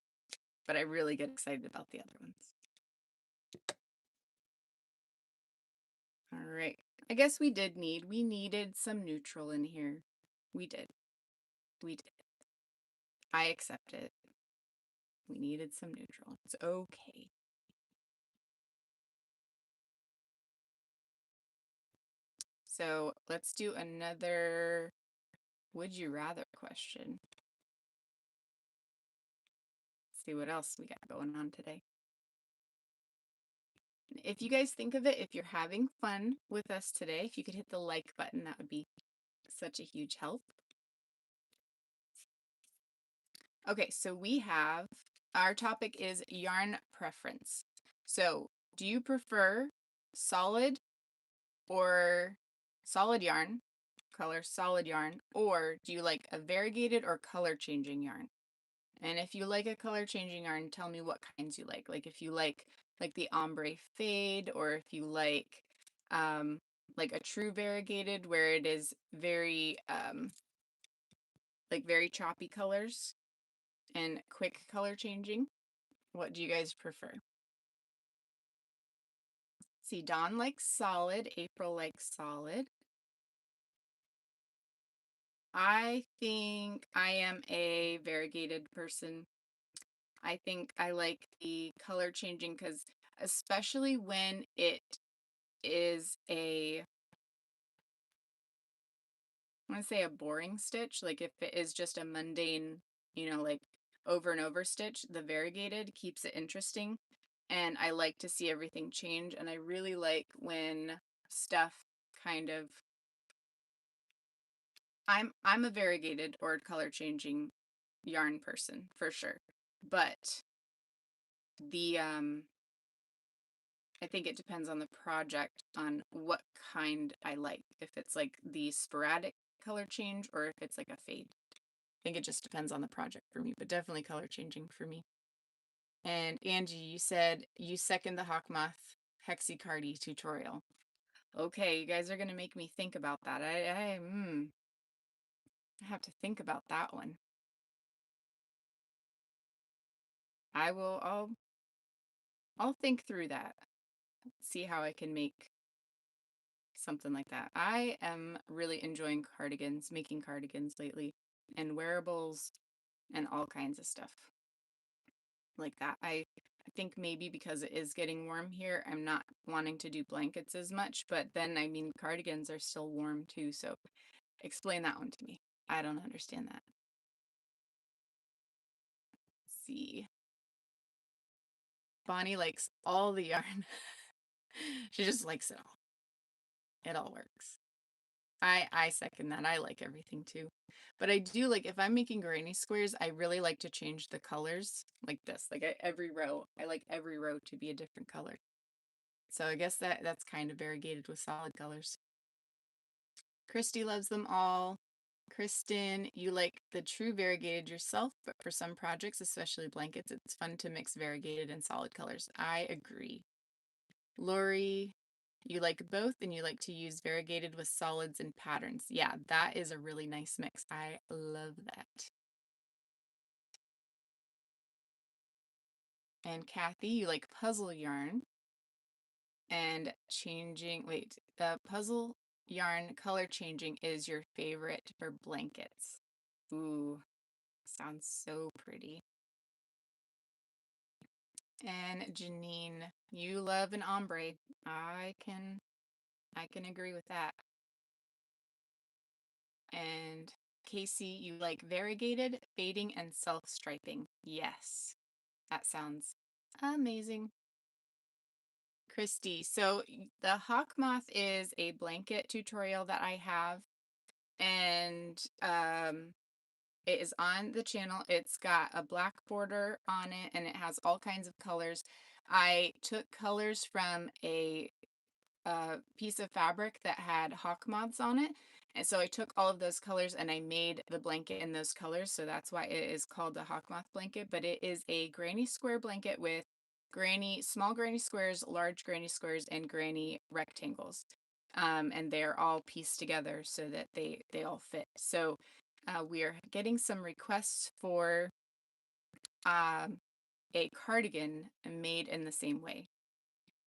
but I really get excited about the other ones. All right. I guess we needed some neutral in here. We did. We did. I accept it. We needed some neutral. It's okay. So let's do another would you rather question. See what else we got going on today. If you guys think of it, if you're having fun with us today, if you could hit the like button, that would be such a huge help. Okay, so our topic is yarn preference. So do you prefer solid yarn color solid yarn, or do you like a variegated or color changing yarn? And if you like a color changing yarn, tell me what kinds you like. Like if you like the ombre fade, or if you like a true variegated where it is very like very choppy colors and quick color changing. What do you guys prefer? See, Dawn likes solid, April likes solid. I think I am a variegated person. I think I like the color changing because especially when it is I want to say a boring stitch, like if it is just a mundane, like over and over stitch, the variegated keeps it interesting. And I like to see everything change. And I really like when stuff kind of, I'm a variegated or color changing yarn person for sure. But the, I think it depends on the project on what kind I like. If it's like the sporadic color change or if it's like a fade. I think it just depends on the project for me, but definitely color changing for me. And Angie, you said you second the Hawkmoth Hexicardi tutorial. Okay, you guys are gonna make me think about that. I have to think about that one. I'll think through that. See how I can make something like that. I am really enjoying cardigans, making cardigans lately, and wearables and all kinds of stuff like that. I think maybe because it is getting warm here, I'm not wanting to do blankets as much, but then I mean cardigans are still warm too, so explain that one to me. I don't understand that. Let's see. Bonnie likes all the yarn. She just likes it all. It all works. I second that. I like everything too. But I do like, if I'm making granny squares, I really like to change the colors like this. Like every row, I like every row to be a different color. So I guess that's kind of variegated with solid colors. Christy loves them all. Kristen, you like the true variegated yourself, but for some projects, especially blankets, it's fun to mix variegated and solid colors. I agree. Lori, you like both and you like to use variegated with solids and patterns. Yeah, that is a really nice mix. I love that. And Kathy, you like puzzle yarn and wait, the puzzle yarn color changing is your favorite for blankets. Ooh, sounds so pretty. And Janine, you love an ombre. I can agree with that. And Casey, you like variegated, fading, and self-striping. Yes, that sounds amazing. Christy, so the Hawk Moth is a blanket tutorial that I have, and it is on the channel. It's got a black border on it, and it has all kinds of colors. I took colors from a piece of fabric that had hawk moths on it. And so I took all of those colors and I made the blanket in those colors. So that's why it is called the hawk moth blanket. But it is a granny square blanket with small granny squares, large granny squares, and granny rectangles. And they're all pieced together so that they all fit. So we are getting some requests for a cardigan made in the same way.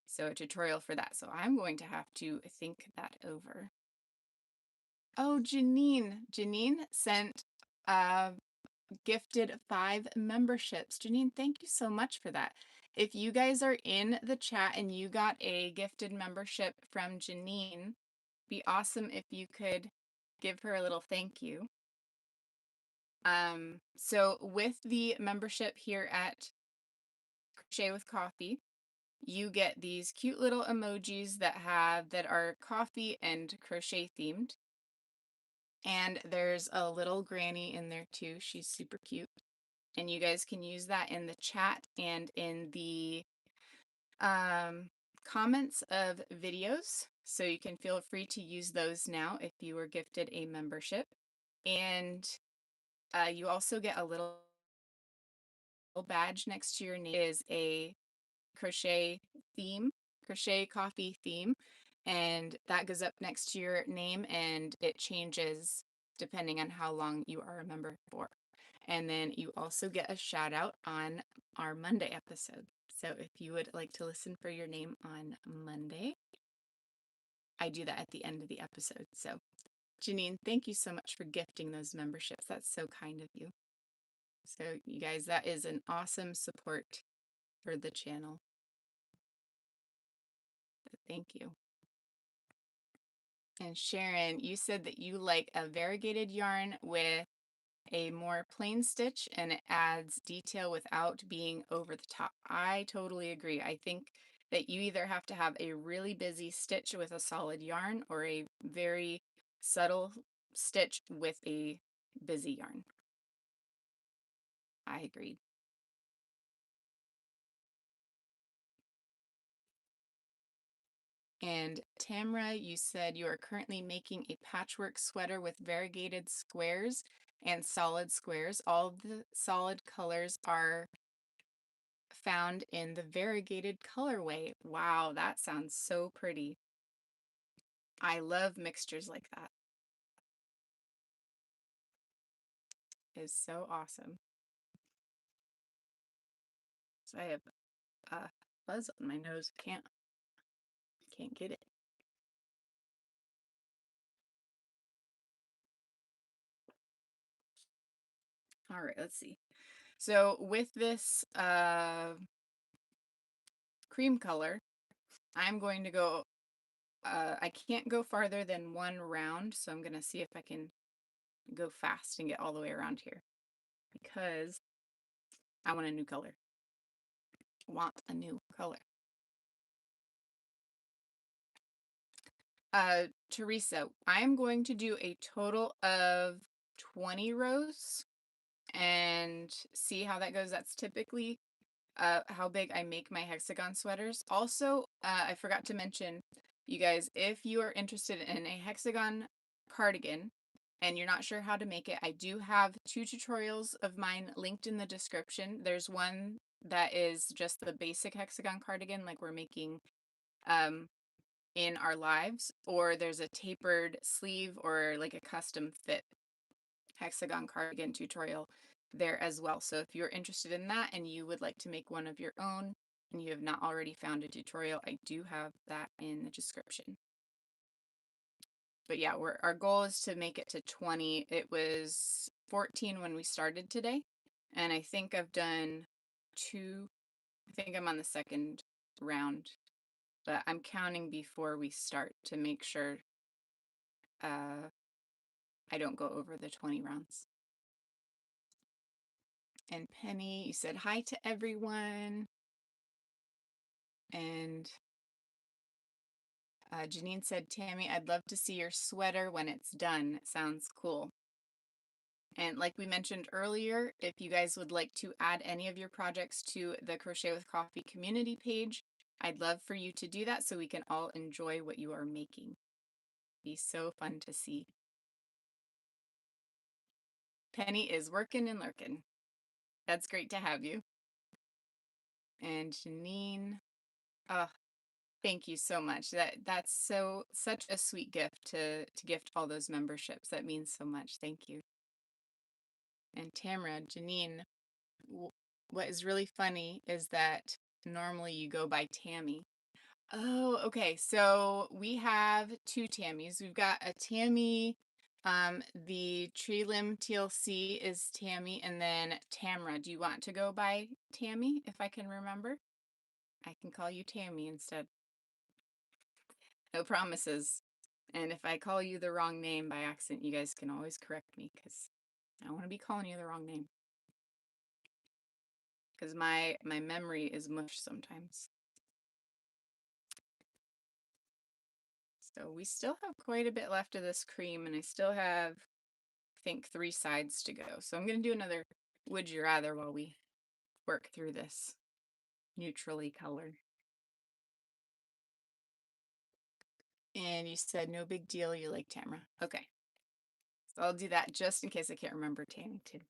So a tutorial for that. So I'm going to have to think that over. Oh, Janine. Janine sent gifted 5 memberships. Janine, thank you so much for that. If you guys are in the chat and you got a gifted membership from Janine, be awesome if you could give her a little thank you. So with the membership here at Crochet.With.Coffee, you get these cute little emojis that are coffee and crochet themed. And there's a little granny in there too. She's super cute. And you guys can use that in the chat and in the comments of videos. So you can feel free to use those now if you were gifted a membership. And you also get a little badge next to your name. It is a crochet theme, crochet coffee theme, and that goes up next to your name and it changes depending on how long you are a member for. And then you also get a shout out on our Monday episode. So if you would like to listen for your name on Monday, I do that at the end of the episode. So Janine, thank you so much for gifting those memberships. That's so kind of you. So you guys, that is an awesome support for the channel. Thank you. And Sharon, you said that you like a variegated yarn with a more plain stitch and it adds detail without being over the top. I totally agree. I think that you either have to have a really busy stitch with a solid yarn or a very subtle stitch with a busy yarn. I agreed. And Tamra, you said you are currently making a patchwork sweater with variegated squares and solid squares. All of the solid colors are found in the variegated colorway. Wow, that sounds so pretty. I love mixtures like that. It's so awesome. So I have a buzz on my nose. Can't get it. All right, let's see. So with this cream color, I'm going to go, I can't go farther than one round, so I'm going to see if I can go fast and get all the way around here because I want a new color. Want a new color. Teresa, I'm going to do a total of 20 rows and see how that goes. That's typically how big I make my hexagon sweaters. Also, I forgot to mention, you guys, if you are interested in a hexagon cardigan and you're not sure how to make it, I do have 2 tutorials of mine linked in the description. There's one that is just the basic hexagon cardigan, like we're making in our lives, or there's a tapered sleeve or like a custom fit hexagon cardigan tutorial there as well. So if you're interested in that and you would like to make one of your own and you have not already found a tutorial, I do have that in the description. But yeah, our goal is to make it to 20. It was 14 when we started today, and I think I've done 2. I think I'm on the second round, but I'm counting before we start to make sure I don't go over the 20 rounds. And Penny, you said hi to everyone. And Janine said, Tammy, I'd love to see your sweater when it's done. It sounds cool. And like we mentioned earlier, if you guys would like to add any of your projects to the Crochet with Coffee community page, I'd love for you to do that so we can all enjoy what you are making. Be so fun to see. Penny is working and lurking. That's great to have you. And Janine, oh, thank you so much. That's such a sweet gift to gift all those memberships. That means so much. Thank you. And Tamara, Janine, what is really funny is that normally you go by Tammy. Oh, okay. So we have 2 Tammys. We've got a Tammy, the Tree Limb TLC is Tammy, and then Tamra. Do you want to go by Tammy if I can remember? I can call you Tammy instead. No promises. And if I call you the wrong name by accident, you guys can always correct me because I don't want to be calling you the wrong name. Because my memory is mush sometimes. So we still have quite a bit left of this cream, and I still have, I think, 3 sides to go. So I'm going to do another Would You Rather while we work through this neutrally colored. And you said no big deal, you like Tamara. Okay. So I'll do that just in case I can't remember Tammy too.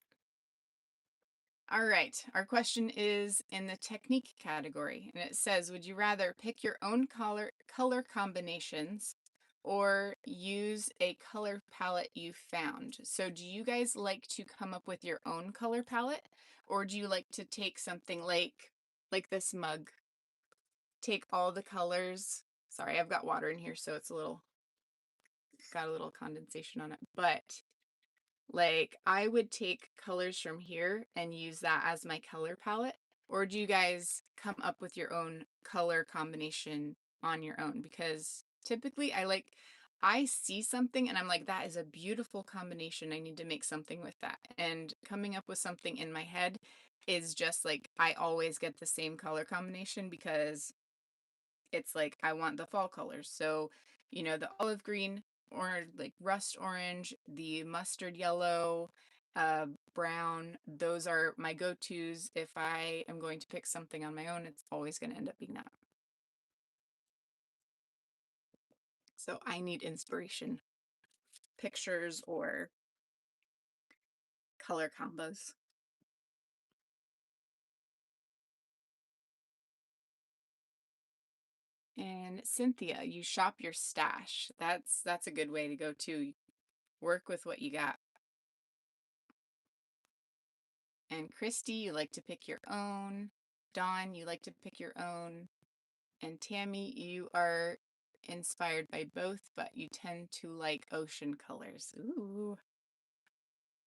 All right, our question is in the technique category, and it says, would you rather pick your own color combinations or use a color palette you found? So do you guys like to come up with your own color palette, or do you like to take something like this mug, take all the colors? Sorry, I've got water in here, so it's got a little condensation on it, but like, I would take colors from here and use that as my color palette. Or do you guys come up with your own color combination on your own? Because typically I see something and I'm like, that is a beautiful combination. I need to make something with that. And coming up with something in my head is just like, I always get the same color combination because it's like I want the fall colors. So, the olive green or like rust orange, the mustard yellow, brown, those are my go-tos. If I am going to pick something on my own, it's always going to end up being that. So I need inspiration, pictures or color combos. And Cynthia, you shop your stash. That's a good way to go too. Work with what you got. And Christy, you like to pick your own. Dawn, you like to pick your own. And Tammy, you are inspired by both, but you tend to like ocean colors. Ooh,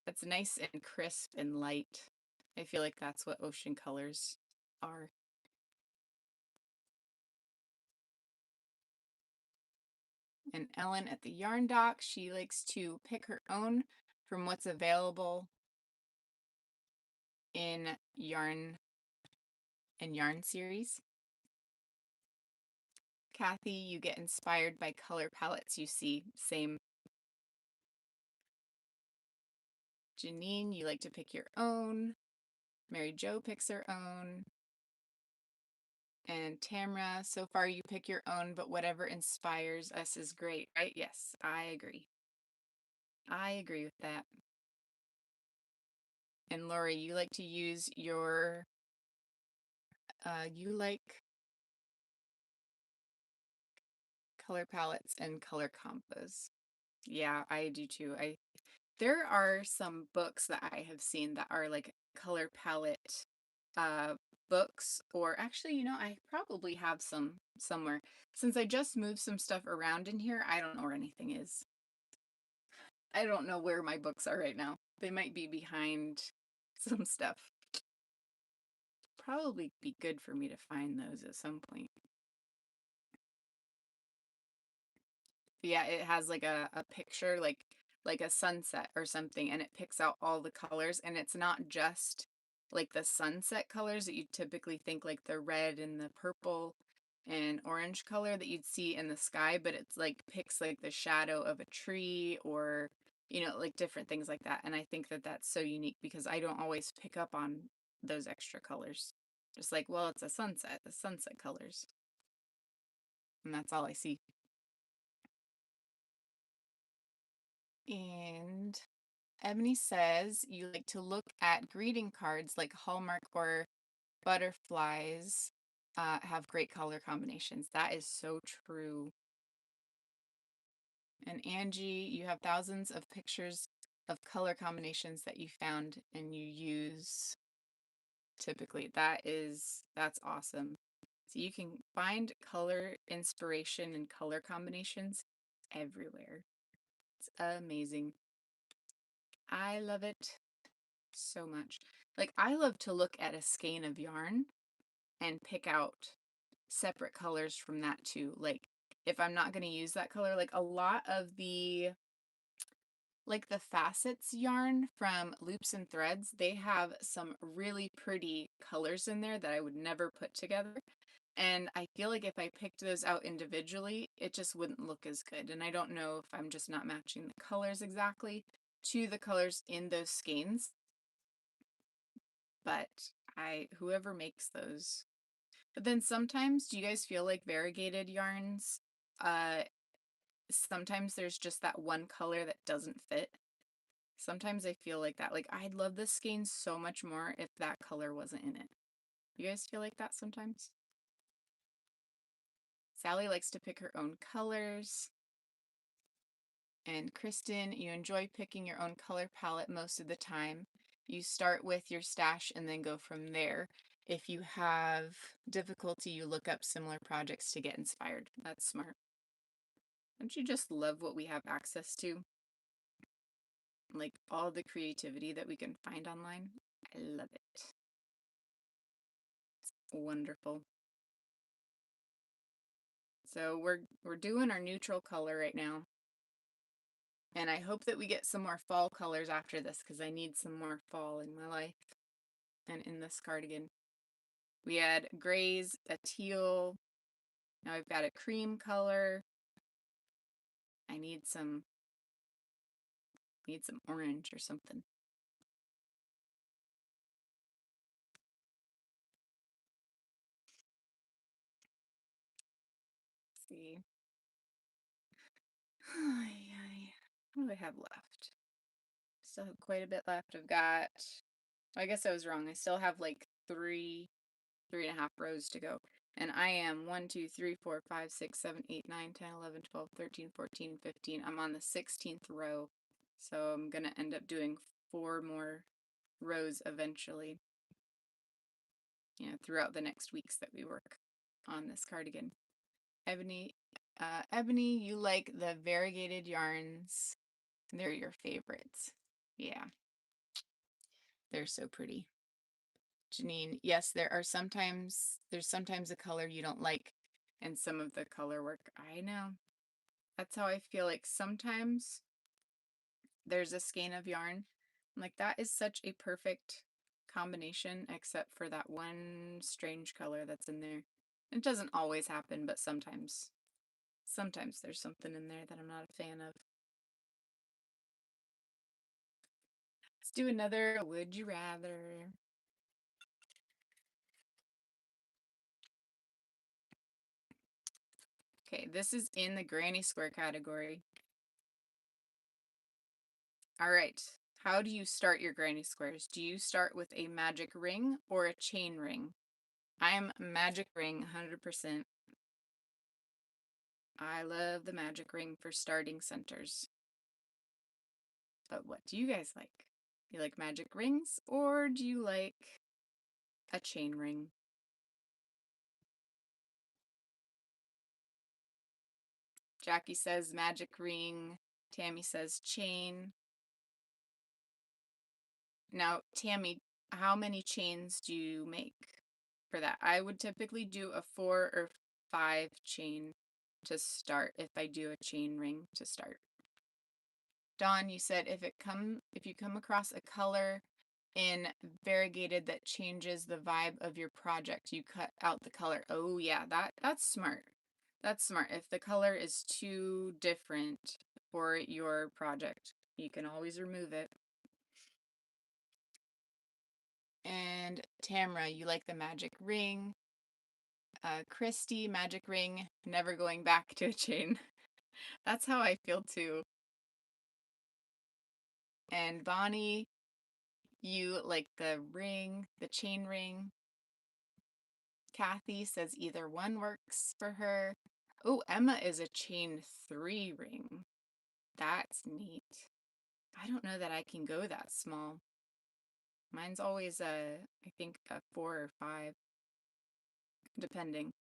that's nice and crisp and light. I feel like that's what ocean colors are. And Ellen at the yarn dock, she likes to pick her own from what's available in yarn series. Kathy, you get inspired by color palettes you see. Same. Janine, you like to pick your own. Mary Jo picks her own. And Tamra, so far you pick your own, but whatever inspires us is great, right? Yes, I agree. I agree with that. And Lori, you like to use you like color palettes and color combos. Yeah, I do too. There are some books that I have seen that are like color palette uh books, or actually, I probably have some somewhere. Since I just moved some stuff around in here, I don't know where anything is. I don't know where my books are right now. They might be behind some stuff. Probably be good for me to find those at some point. Yeah, it has like a picture, like a sunset or something, and it picks out all the colors, and it's not just like the sunset colors that you typically think, like the red and the purple and orange color that you'd see in the sky, but it's like picks like the shadow of a tree, or like different things like that. And I think that that's so unique because I don't always pick up on those extra colors. Just like, well, it's a sunset, the sunset colors, and that's all I see. And Ebony says you like to look at greeting cards like Hallmark or butterflies have great color combinations. That is so true. And Angie, you have thousands of pictures of color combinations that you found and you use typically. That's awesome. So you can find color inspiration and color combinations everywhere. It's amazing. I love it so much. Like, I love to look at a skein of yarn and pick out separate colors from that too. Like, if I'm not going to use that color, like a lot of the facets yarn from Loops and Threads, they have some really pretty colors in there that I would never put together. And I feel like if I picked those out individually, it just wouldn't look as good. And I don't know if I'm just not matching the colors exactly to the colors in those skeins, but whoever makes those. But then sometimes, do you guys feel like variegated yarns sometimes there's just that one color that doesn't fit. Sometimes I feel like that. Like, I'd love this skein so much more if that color wasn't in it. You guys feel like that sometimes? Sally likes to pick her own colors. And Kristen, you enjoy picking your own color palette most of the time. You start with your stash and then go from there. If you have difficulty, you look up similar projects to get inspired. That's smart. Don't you just love what we have access to? Like all the creativity that we can find online? I love it. It's wonderful. So we're doing our neutral color right now. And I hope that we get some more fall colors after this because I need some more fall in my life and in this cardigan. We had grays, a teal. Now I've got a cream color. I need some orange or something. Let's see. What do I have left? Still have quite a bit left. I've got, I guess I was wrong. I still have like three and a half rows to go. And I am 1, 2, 3, 4, 5, 6, 7, 8, 9, 10, 11, 12, 13, 14, 15. I'm on the 16th row. So I'm going to end up doing 4 more rows eventually. Throughout the next weeks that we work on this cardigan. Ebony, you like the variegated yarns. They're your favorites. Yeah. They're so pretty. Janine, yes, there's sometimes a color you don't like in some of the color work. I know. That's how I feel like sometimes there's a skein of yarn. I'm like, that is such a perfect combination, except for that one strange color that's in there. It doesn't always happen, but sometimes there's something in there that I'm not a fan of. Let's do another Would You Rather. Okay, this is in the granny square category. All right, how do you start your granny squares? Do you start with a magic ring or a chain ring? I'm magic ring 100%. I love the magic ring for starting centers. But what do you guys like? You like magic rings or do you like a chain ring? Jackie says magic ring. Tammy says chain. Now, Tammy, how many chains do you make for that? I would typically do a 4 or 5 chain to start if I do a chain ring to start. Dawn, you said if you come across a color in variegated that changes the vibe of your project, you cut out the color. Oh yeah, that's smart. That's smart. If the color is too different for your project, you can always remove it. And Tamra, you like the magic ring. Christy, magic ring, never going back to a chain. That's how I feel too. And Bonnie, you like the ring, the chain ring. Kathy says either one works for her. Oh, Emma is a chain 3 ring. That's neat. I don't know that I can go that small. Mine's always I think a 4 or 5, depending.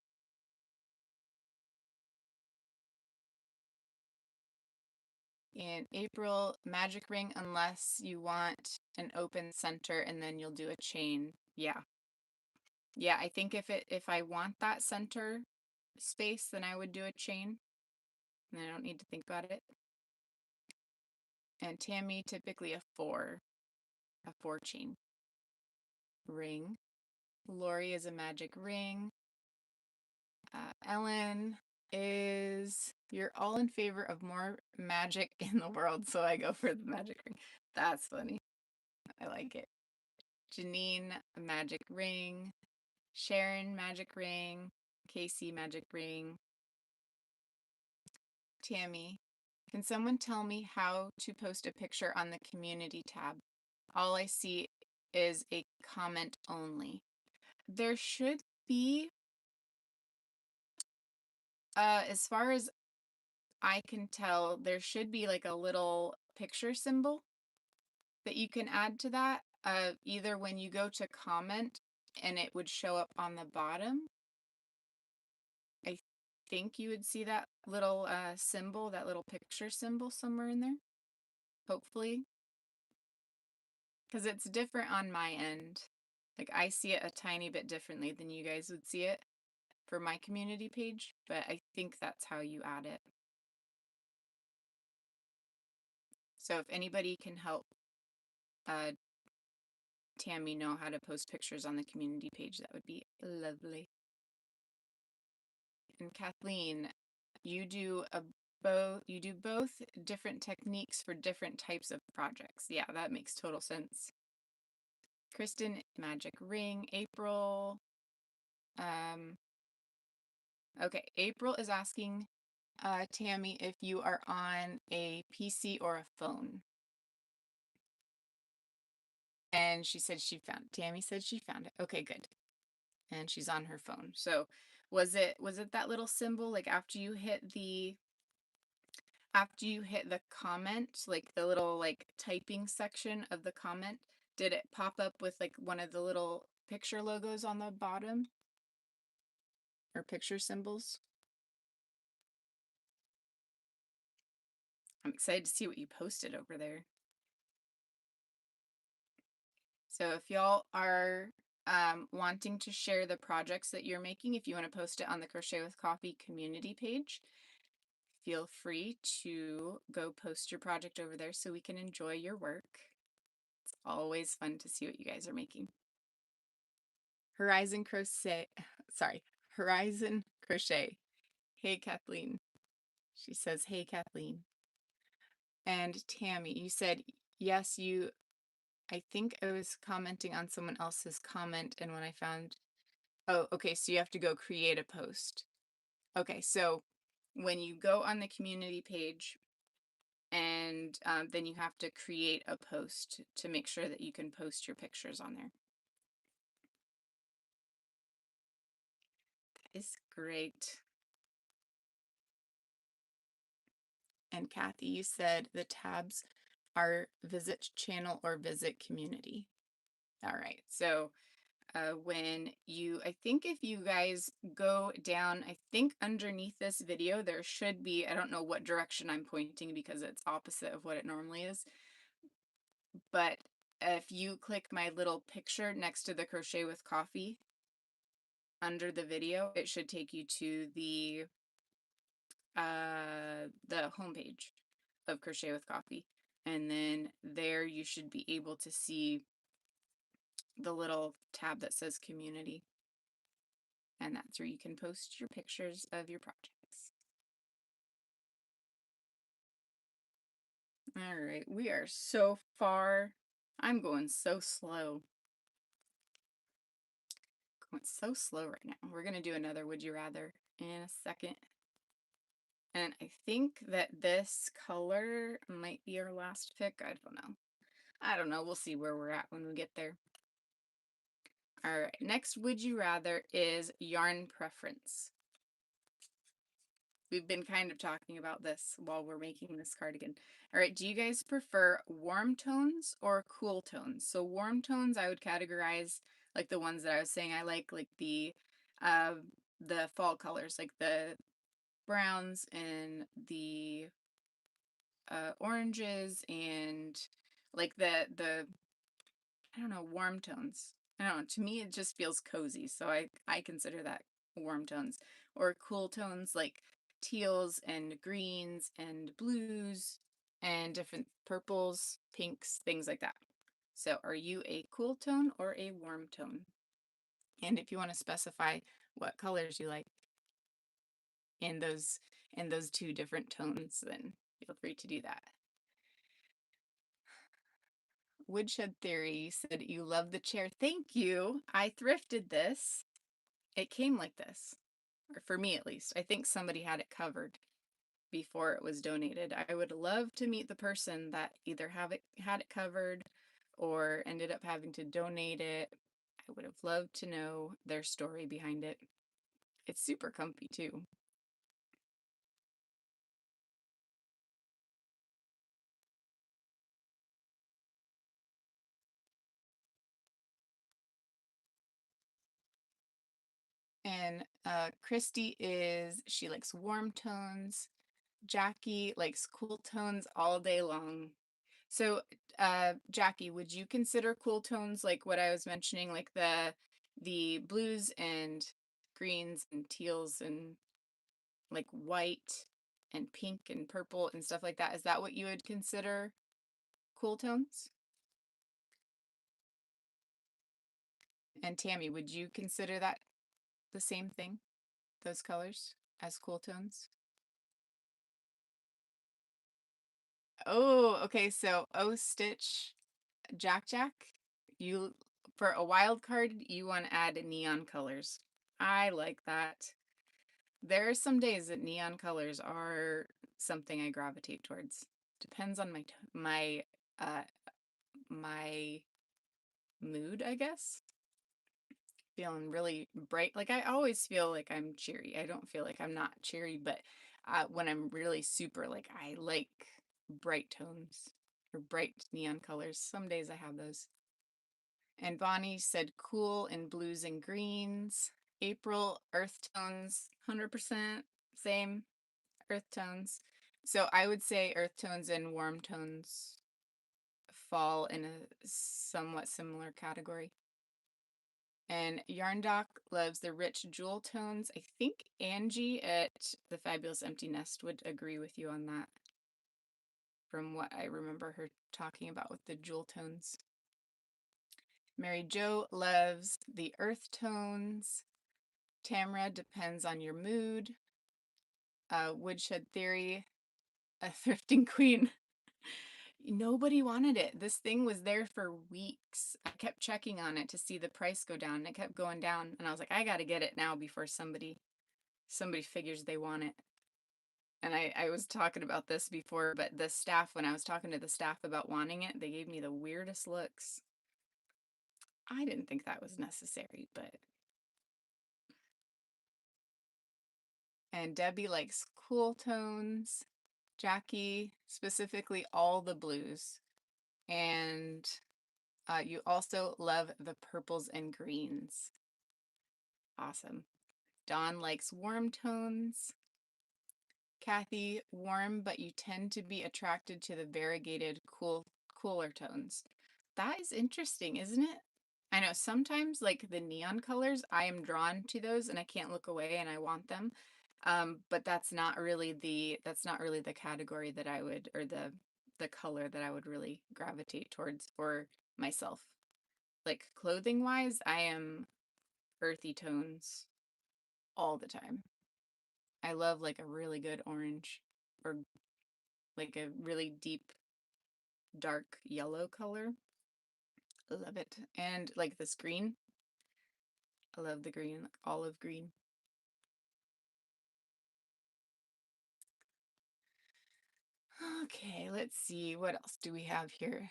In April, magic ring unless you want an open center and then you'll do a chain. Yeah. Yeah, I think if I want that center space, then I would do a chain. And I don't need to think about it. And Tammy, typically a 4 chain ring. Lori is a magic ring. Ellen is, you're all in favor of more magic in the world, so I go for the magic ring. That's funny. I like it. Janine, magic ring. Sharon, magic ring. Casey, magic ring. Tammy, can someone tell me how to post a picture on the community tab? All I see is a comment only. There should be, as far as I can tell, there should be like a little picture symbol that you can add to that, either when you go to comment and it would show up on the bottom. I think you would see that little symbol, that little picture symbol somewhere in there, hopefully, because it's different on my end. Like I see it a tiny bit differently than you guys would see it for my community page, but I think that's how you add it. So if anybody can help uh, Tammy know how to post pictures on the community page, that would be lovely. And Kathleen, you do both different techniques for different types of projects. Yeah, that makes total sense. Kristen, magic ring. April, okay, April is asking Tammy if you are on a PC or a phone. And she said she found Tammy said she found it. Okay, good. And she's on her phone. So was it that little symbol like after you hit the comment, like the little like typing section of the comment, did it pop up with like one of the little picture logos on the bottom or picture symbols? I'm excited to see what you posted over there. So if y'all are wanting to share the projects that you're making, if you want to post it on the Crochet with Coffee community page, feel free to go post your project over there so we can enjoy your work. It's always fun to see what you guys are making. Horizon Crochet. Hey, Kathleen. She says, hey, Kathleen. And Tammy, you said, yes, I think I was commenting on someone else's comment, and when I found, oh, okay, so you have to go create a post. Okay, so when you go on the community page, and then you have to create a post to make sure that you can post your pictures on there. That is great. And Kathy, you said the tabs are visit channel or visit community. All right, so I think if you guys go down, I think underneath this video, there should be, I don't know what direction I'm pointing because it's opposite of what it normally is, but if you click my little picture next to the Crochet with Coffee under the video, it should take you to the homepage of Crochet with Coffee. And then there you should be able to see the little tab that says community. And that's where you can post your pictures of your projects. All right, we are so far. I'm going so slow. Going so slow right now. We're going to do another Would You Rather in a second. And I think that this color might be our last pick. I don't know. I don't know. We'll see where we're at when we get there. All right, next Would You Rather is yarn preference. We've been kind of talking about this while we're making this cardigan. All right, do you guys prefer warm tones or cool tones? So warm tones I would categorize like the ones that I was saying I like the fall colors, like the browns and the oranges and like the I don't know, warm tones. I don't know, to me it just feels cozy, so I consider that warm tones. Or cool tones like teals and greens and blues and different purples, pinks, things like that. So are you a cool tone or a warm tone? And if you want to specify what colors you like in those two different tones, then feel free to do that. Woodshed Theory, you said you love the chair. Thank you. I thrifted this. It came like this, or for me at least. I think somebody had it covered. before it was donated. I would love to meet the person that either had it covered or ended up having to donate it. I would have loved to know their story behind it. It's super comfy too. And Christy she likes warm tones. Jackie likes cool tones all day long. So, Jackie, would you consider cool tones like what I was mentioning, like the blues and greens and teals and like white and pink and purple and stuff like that? Is that what you would consider cool tones? And Tammy, would you consider that the same thing, those colors, as cool tones? Oh, okay, so O Stitch, Jack Jack, you for a wild card, you want to add neon colors. I like that. There are some days that neon colors are something I gravitate towards. Depends on uh my mood, I guess. Feeling really bright. Like I always feel like I'm cheery. I don't feel like I'm not cheery, but when I'm really super, like I like bright tones or bright neon colors. Some days I have those. And Bonnie said cool in blues and greens. April, earth tones, 100%, same, earth tones. So I would say earth tones and warm tones fall in a somewhat similar category. And Yarn Doc loves the rich jewel tones. I think Angie at the Fabulous Empty Nest would agree with you on that, from what I remember her talking about with the jewel tones. Mary Jo loves the earth tones. Tamara depends on your mood. Woodshed Theory, a thrifting queen. Nobody wanted it. This thing was there for weeks. I kept checking on it to see the price go down. And it kept going down, and I was like, I gotta get it now before somebody figures they want it. And I was talking about this before, but the staff, when I was talking to the staff about wanting it, they gave me the weirdest looks. I didn't think that was necessary, but. And Debbie likes cool tones. Jackie, specifically all the blues. And you also love the purples and greens. Awesome. Dawn likes warm tones. Kathy, warm, but you tend to be attracted to the variegated, cooler tones. That is interesting, isn't it? I know sometimes, like the neon colors, I am drawn to those and I can't look away and I want them. But that's not really the category that I would, or the color that I would really gravitate towards for myself. Like clothing wise, I am earthy tones all the time. I love like a really good orange or like a really deep dark yellow color. I love it. And like this green. I love the green, like olive green. Okay, let's see. What else do we have here?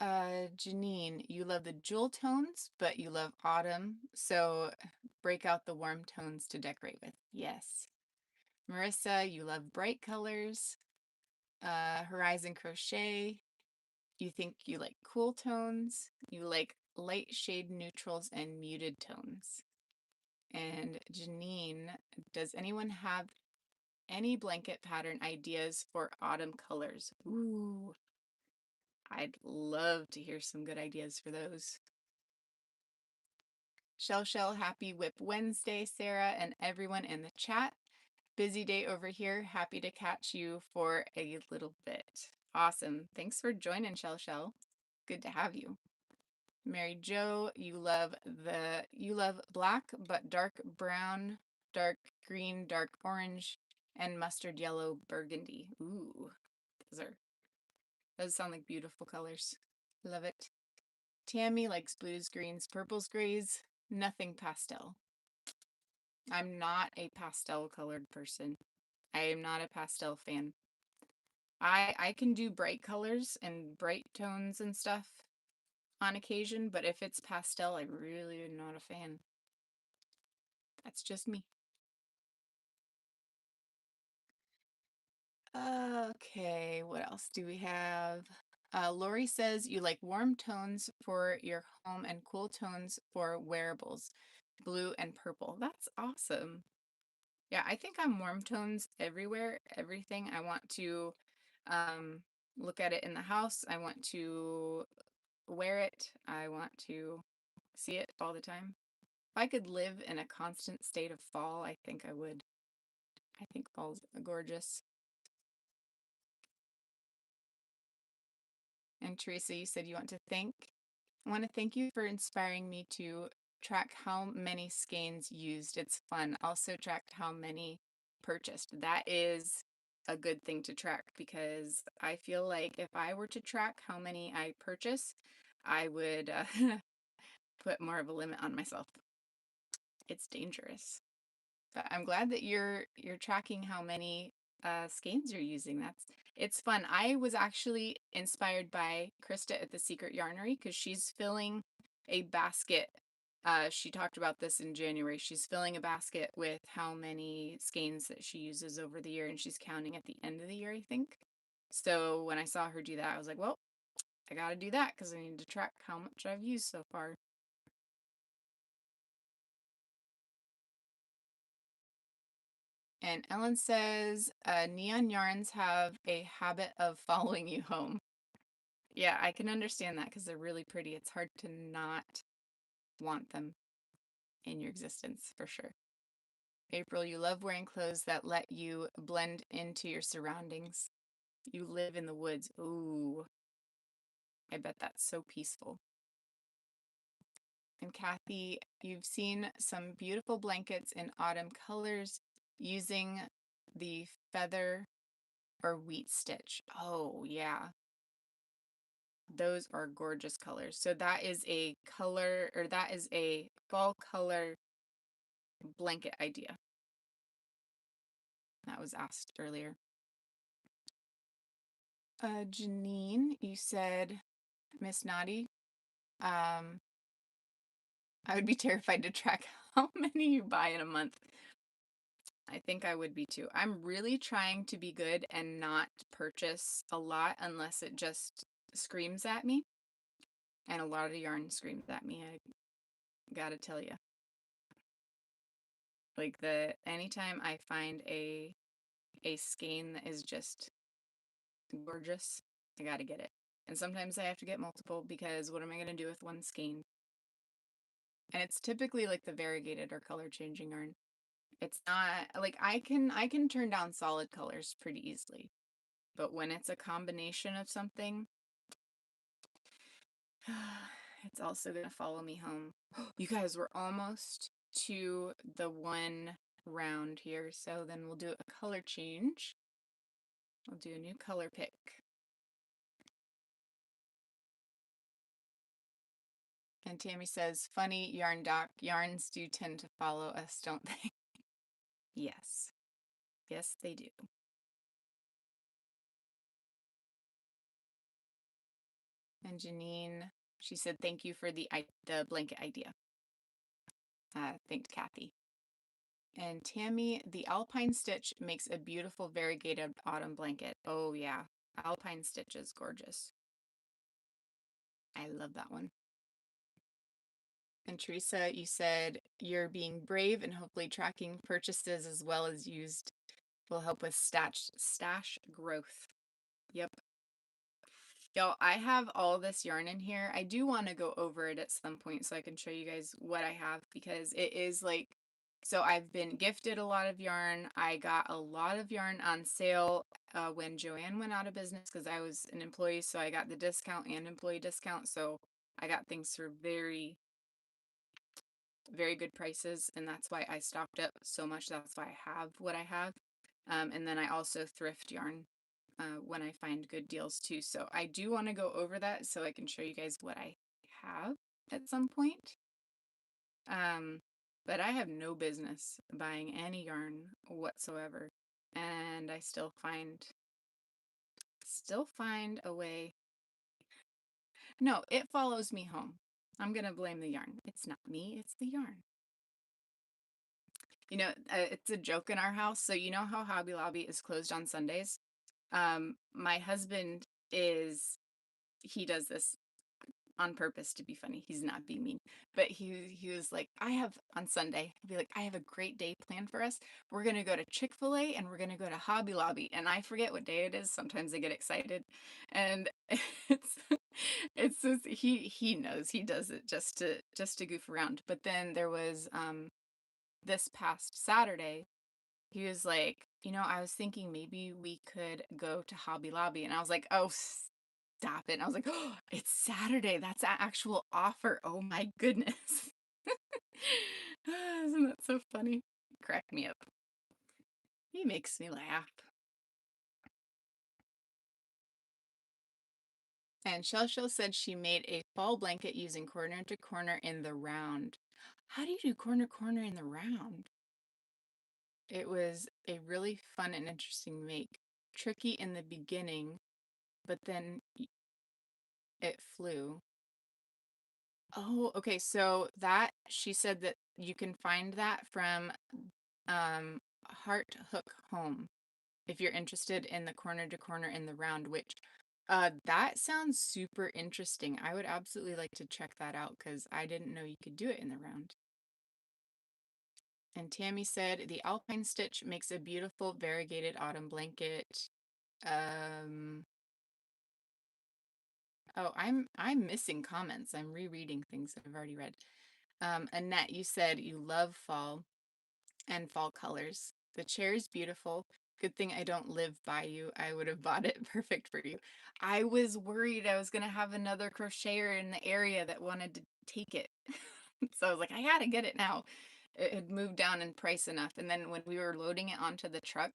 Janine, you love the jewel tones, but you love autumn, so break out the warm tones to decorate with. Yes. Marissa, you love bright colors. Horizon Crochet, you think you like cool tones. You like light shade neutrals and muted tones. And Janine, does anyone have any blanket pattern ideas for autumn colors? Ooh, I'd love to hear some good ideas for those. Shell, happy Whip Wednesday, Sarah, and everyone in the chat. Busy day over here. Happy to catch you for a little bit. Awesome. Thanks for joining, Shell. Good to have you. Mary Jo, you love black, but dark brown, dark green, dark orange, and mustard yellow burgundy. Ooh, those sound like beautiful colors. Love it. Tammy likes blues, greens, purples, grays, nothing pastel. I'm not a pastel colored person. I am not a pastel fan. I can do bright colors and bright tones and stuff on occasion, but if it's pastel, I really am not a fan. That's just me. Okay, what else do we have? Lori says you like warm tones for your home and cool tones for wearables, blue and purple. That's awesome. Yeah, I think I'm warm tones everywhere, everything. I want to um, look at it in the house. I want to wear it. I want to see it all the time. If I could live in a constant state of fall, I think I would. I think fall's gorgeous. And Teresa, you said you want to thank. I want to thank you for inspiring me to track how many skeins used. It's fun. Also tracked how many purchased. That is a good thing to track because I feel like if I were to track how many I purchase, I would put more of a limit on myself. It's dangerous. But I'm glad that you're tracking how many skeins you're using. It's fun. I was actually inspired by Krista at the Secret Yarnery because she's filling a basket. She talked about this in January. She's filling a basket with how many skeins that she uses over the year, and she's counting at the end of the year, I think. So when I saw her do that, I was like, well, I got to do that because I need to track how much I've used so far. And Ellen says, neon yarns have a habit of following you home. Yeah, I can understand that because they're really pretty. It's hard to not want them in your existence, for sure. April, you love wearing clothes that let you blend into your surroundings. You live in the woods. Ooh, I bet that's so peaceful. And Kathy, you've seen some beautiful blankets in autumn colors using the feather or wheat stitch. Oh, yeah. Those are gorgeous colors. So that is a color, or that is a fall color blanket idea that was asked earlier. Janine, you said, Miss Naughty, I would be terrified to track how many you buy in a month. I think I would be too. I'm really trying to be good and not purchase a lot unless it just screams at me. And a lot of yarn screams at me, I gotta tell you. Like anytime I find a skein that is just gorgeous, I gotta get it. And sometimes I have to get multiple because what am I gonna do with one skein? And it's typically like the variegated or color changing yarn. It's not like I can turn down solid colors pretty easily. But when it's a combination of something, it's also gonna follow me home. You guys, we're almost to the one round here, so then we'll do a color change. I'll do a new color pick. And Tammy says, funny yarn doc, yarns do tend to follow us, don't they? Yes. Yes, they do. And Janine, she said, thank you for the blanket idea. Thanked Kathy. And Tammy, the Alpine Stitch makes a beautiful variegated autumn blanket. Oh yeah, Alpine Stitch is gorgeous. I love that one. And Teresa, you said you're being brave and hopefully tracking purchases as well as used will help with stash growth. Yep. Y'all, I have all this yarn in here. I do want to go over it at some point so I can show you guys what I have because it is like, so I've been gifted a lot of yarn. I got a lot of yarn on sale when Joanne went out of business because I was an employee, so I got the discount and employee discount. So I got things for very, very good prices, and that's why I stocked up so much. That's why I have what I have. And then I also thrift yarn when I find good deals too. So I do want to go over that so I can show you guys what I have at some point. But I have no business buying any yarn whatsoever. and I still find a way. No, it follows me home. I'm gonna blame the yarn. It's not me, it's the yarn. You know, it's a joke in our house. So you know how Hobby Lobby is closed on Sundays? My husband he does this on purpose to be funny. He's not being mean. But he was like, I have on Sunday, he'll be like, I have a great day planned for us. We're gonna go to Chick-fil-A and we're gonna go to Hobby Lobby. And I forget what day it is. Sometimes I get excited. And it's it's just, he knows he does it just to goof around. But then there was this past Saturday, he was like, I was thinking maybe we could go to Hobby Lobby. And I was like, oh, stop it. And I was like, oh, it's Saturday. That's an actual offer. Oh my goodness. Isn't that so funny? Crack me up. He makes me laugh. And Shell Shell said she made a fall blanket using corner to corner in the round. How do you do corner corner in the round? It was a really fun and interesting make. Tricky in the beginning, but then it flew. Oh, okay. So that she said that you can find that from Heart Hook Home if you're interested in the corner to corner in the round, which that sounds super interesting. I would absolutely like to check that out because I didn't know you could do it in the round. And Tammy said the Alpine Stitch makes a beautiful variegated autumn blanket. Um, oh, I'm missing comments. I'm rereading things that I've already read. Annette, you said you love fall and fall colors. The chair is beautiful. Good thing I don't live by you. I would have bought it perfect for you. I was worried I was going to have another crocheter in the area that wanted to take it. So I was like, I gotta get it now. It had moved down in price enough. And then when we were loading it onto the truck,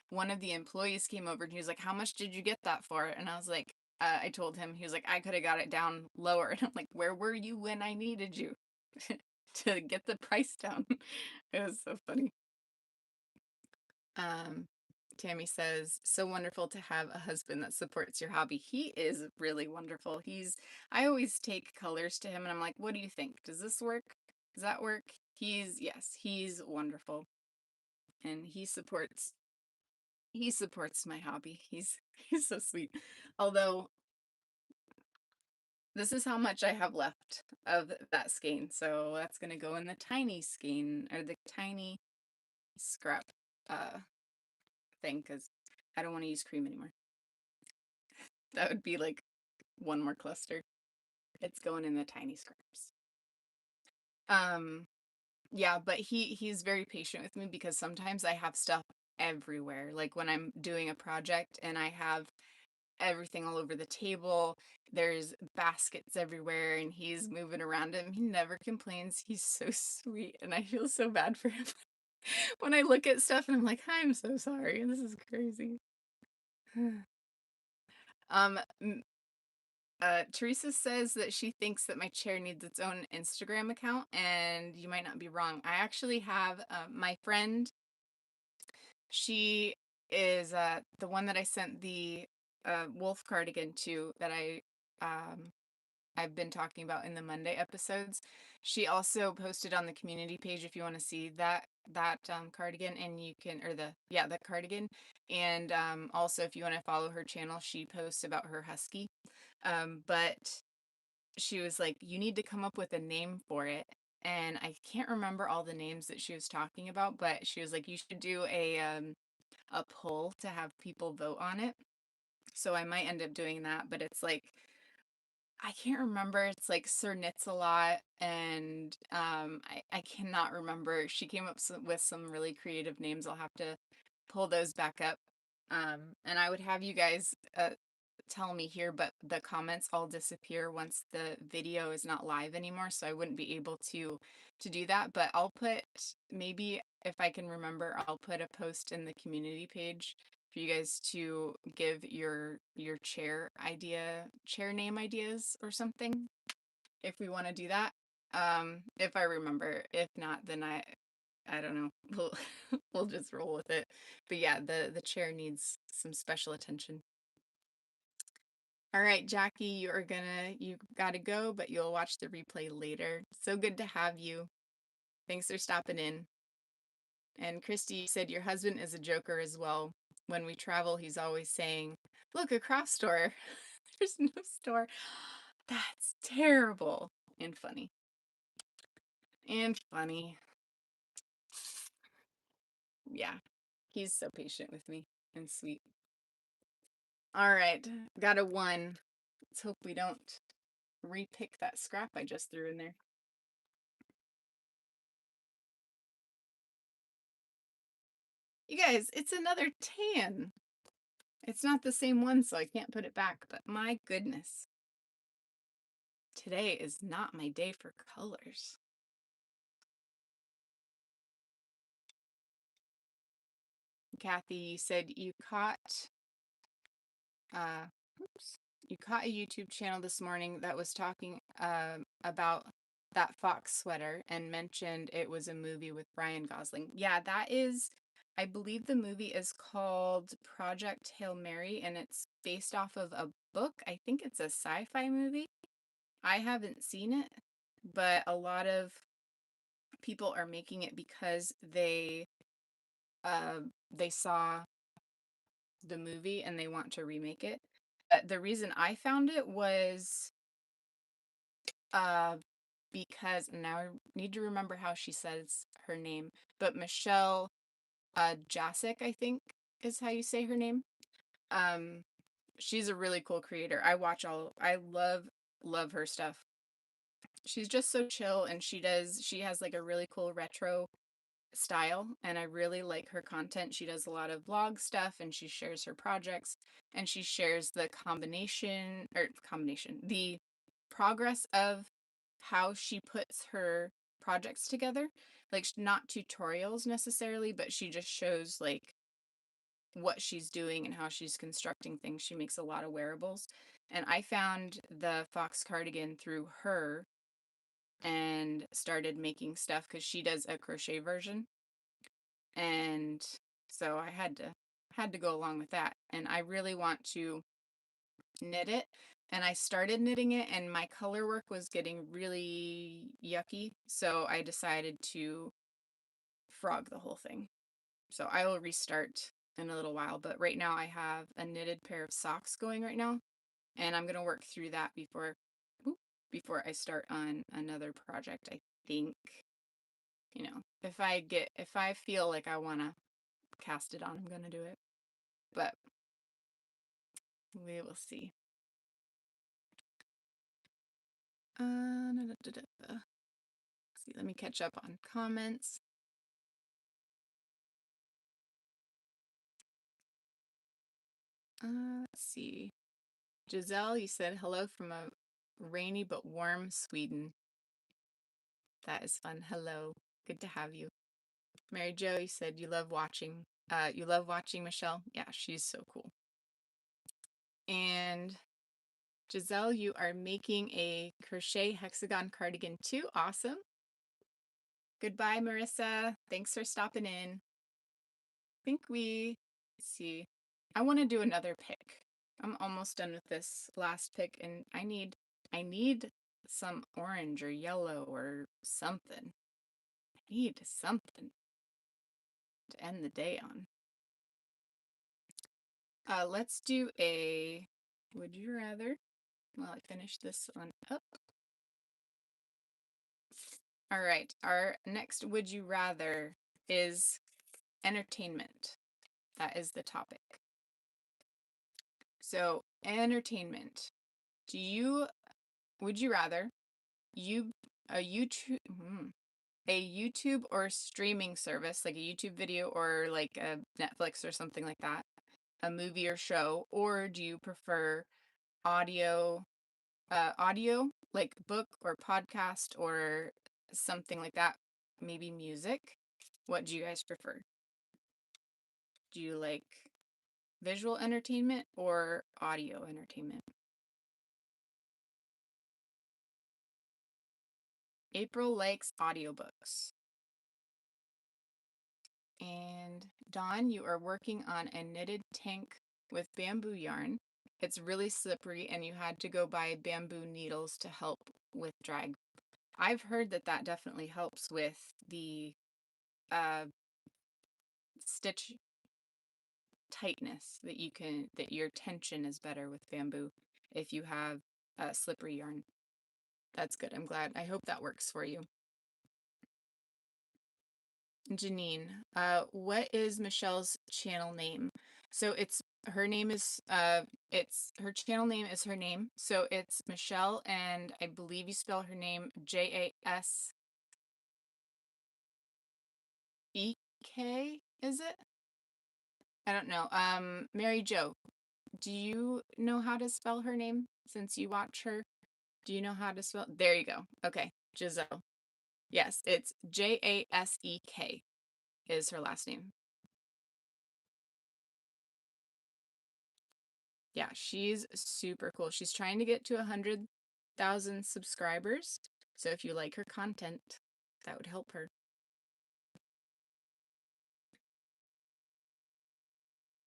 one of the employees came over and he was like, how much did you get that for? And I was like, I told him, he was like, I could have got it down lower. And I'm like, where were you when I needed you to get the price down? It was so funny. Um, Tammy says, so wonderful to have a husband that supports your hobby. He is really wonderful. I always take colors to him and I'm like, what do you think? Does this work? Does that work? Yes, he's wonderful. And he supports my hobby. He's so sweet. Although this is how much I have left of that skein. So that's gonna go in the tiny skein or the tiny scrap uh thing because I don't want to use cream anymore. That would be like one more cluster. It's going in the tiny scraps. Um, yeah, but he's very patient with me because sometimes I have stuff everywhere. Like when I'm doing a project and I have everything all over the table, there's baskets everywhere and he's moving around him. He never complains. He's so sweet and I feel so bad for him. When I look at stuff and I'm like, I'm so sorry. This is crazy. Um, Teresa says that she thinks that my chair needs its own Instagram account, and you might not be wrong. I actually have my friend. She is the one that I sent the wolf cardigan to that I've been talking about in the Monday episodes. She also posted on the community page if you want to see that cardigan, and you can or the cardigan, and also if you want to follow her channel, she posts about her husky. But she was like, you need to come up with a name for it. And I can't remember all the names that she was talking about, but she was like, you should do a poll to have people vote on it. So I might end up doing that, but it's like I can't remember. It's like Sir Knits a lot, and I cannot remember. She came up with some really creative names. I'll have to pull those back up. And I would have you guys tell me here, but the comments all disappear once the video is not live anymore, so I wouldn't be able to do that. But I'll put maybe if I can remember, I'll put a post in the community page for you guys to give your chair name ideas or something if we want to do that. If I remember. If not, then I don't know. We'll just roll with it. But yeah, the chair needs some special attention. All right, Jackie, you gotta go, but you'll watch the replay later. So good to have you. Thanks for stopping in. And Christy said your husband is a joker as well. When we travel, he's always saying, "Look, a craft store." There's no store. That's terrible. And funny. And funny. Yeah, he's so patient with me and sweet. All right, got a 1. Let's hope we don't repick that scrap I just threw in there. You guys, it's another tan. It's not the same one, so I can't put it back, but my goodness. Today is not my day for colors. Kathy, you said you caught oops, you caught a YouTube channel this morning that was talking about that fox sweater and mentioned it was a movie with Ryan Gosling. Yeah, that is, I believe the movie is called Project Hail Mary, and it's based off of a book. I think it's a sci-fi movie. I haven't seen it, but a lot of people are making it because they saw the movie and they want to remake it. The reason I found it was uh because now I need to remember how she says her name, but Michelle Jasic, I think is how you say her name. Um she's a really cool creator. I love her stuff. She's just so chill, and she has like a really cool retro style, and I really like her content. She does a lot of blog stuff, and she shares her projects, and she shares the progress of how she puts her projects together. Like, not tutorials necessarily, but she just shows like what she's doing and how she's constructing things. She makes a lot of wearables. And I found the Fox cardigan through her and started making stuff because she does a crochet version. And so I had to go along with that. And I really want to knit it. And I started knitting it, and my color work was getting really yucky. So I decided to frog the whole thing. So I will restart in a little while. But right now I have a knitted pair of socks going right now. And I'm going to work through that before I start on another project. I think, if I feel like I want to cast it on, I'm going to do it. But we will see. See, let me catch up on comments. Let's see. Giselle, you said hello from a rainy but warm Sweden. That is fun. Hello. Good to have you. Mary Jo, you said you love watching. You love watching Michelle? Yeah, she's so cool. And Giselle, you are making a crochet hexagon cardigan too. Awesome. Goodbye, Marissa. Thanks for stopping in. Let's see. I want to do another pick. I'm almost done with this last pick, and I need some orange or yellow or something. I need something to end the day on. Let's do a would you rather while I finish this one up. All right, our next would you rather is entertainment. That is the topic. So, entertainment. Would you rather you a YouTube a YouTube or streaming service, like a YouTube video or like a Netflix or something like that, a movie or show, or do you prefer audio like book or podcast or something like that, maybe music? What do you guys prefer? Do you like visual entertainment or audio entertainment? April likes audiobooks. And Dawn, you are working on a knitted tank with bamboo yarn. It's really slippery and you had to go buy bamboo needles to help with drag. I've heard that that definitely helps with the uh, stitch tightness, that your tension is better with bamboo if you have slippery yarn. That's good. I'm glad. I hope that works for you. Janine, what is Michelle's channel name? So it's her name is it's her channel name is her name. So it's Michelle, and I believe you spell her name Jasek, is it? I don't know. Mary Jo, do you know how to spell her name since you watch her? Do you know how to spell? There you go. Okay, Giselle. Yes, it's Jasek is her last name. Yeah, she's super cool. She's trying to get to 100,000 subscribers. So if you like her content, that would help her.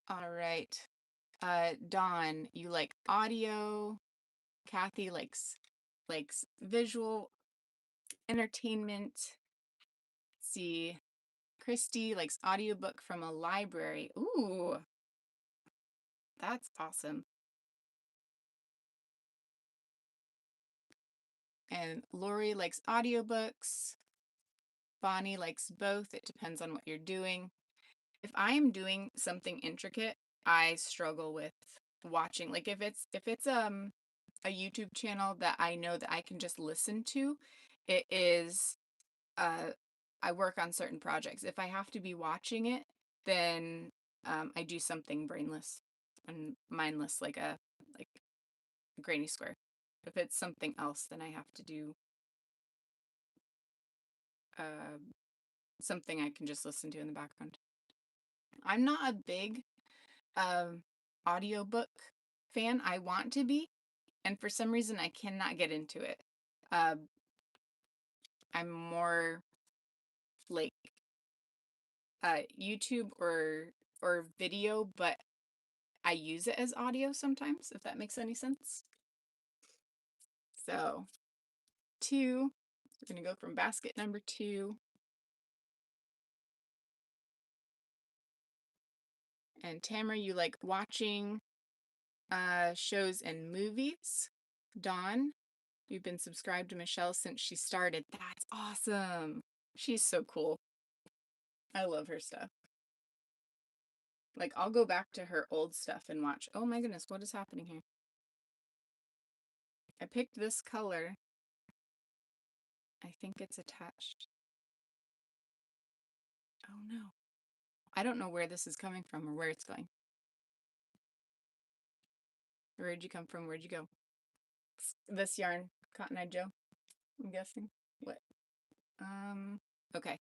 All right. Dawn, you like audio. Kathy likes visual entertainment. Let's see, Christy likes audiobook from a library. Ooh, that's awesome. And Lori likes audiobooks. Bonnie likes both. It depends on what you're doing. If I am doing something intricate, I struggle with watching. Like if it's a YouTube channel that I know that I can just listen to, it is uh I work on certain projects. If I have to be watching it, then I do something brainless and mindless like a granny square. If it's something else, then I have to do uh something I can just listen to in the background. I'm not a big um audiobook fan. I want to be, and for some reason I cannot get into it. Uh, I'm more like YouTube or video, but I use it as audio sometimes, if that makes any sense. So, two, we're gonna go from basket number 2. And Tamara, you like watching shows and movies. Dawn, you've been subscribed to Michelle since she started. That's awesome. She's so cool. I love her stuff. Like, I'll go back to her old stuff and watch. Oh my goodness, what is happening here? I picked this color. I think it's attached. Oh no. I don't know where this is coming from or where it's going. Where'd you come from? Where'd you go? This yarn, Cotton Eye Joe, I'm guessing. What? Okay.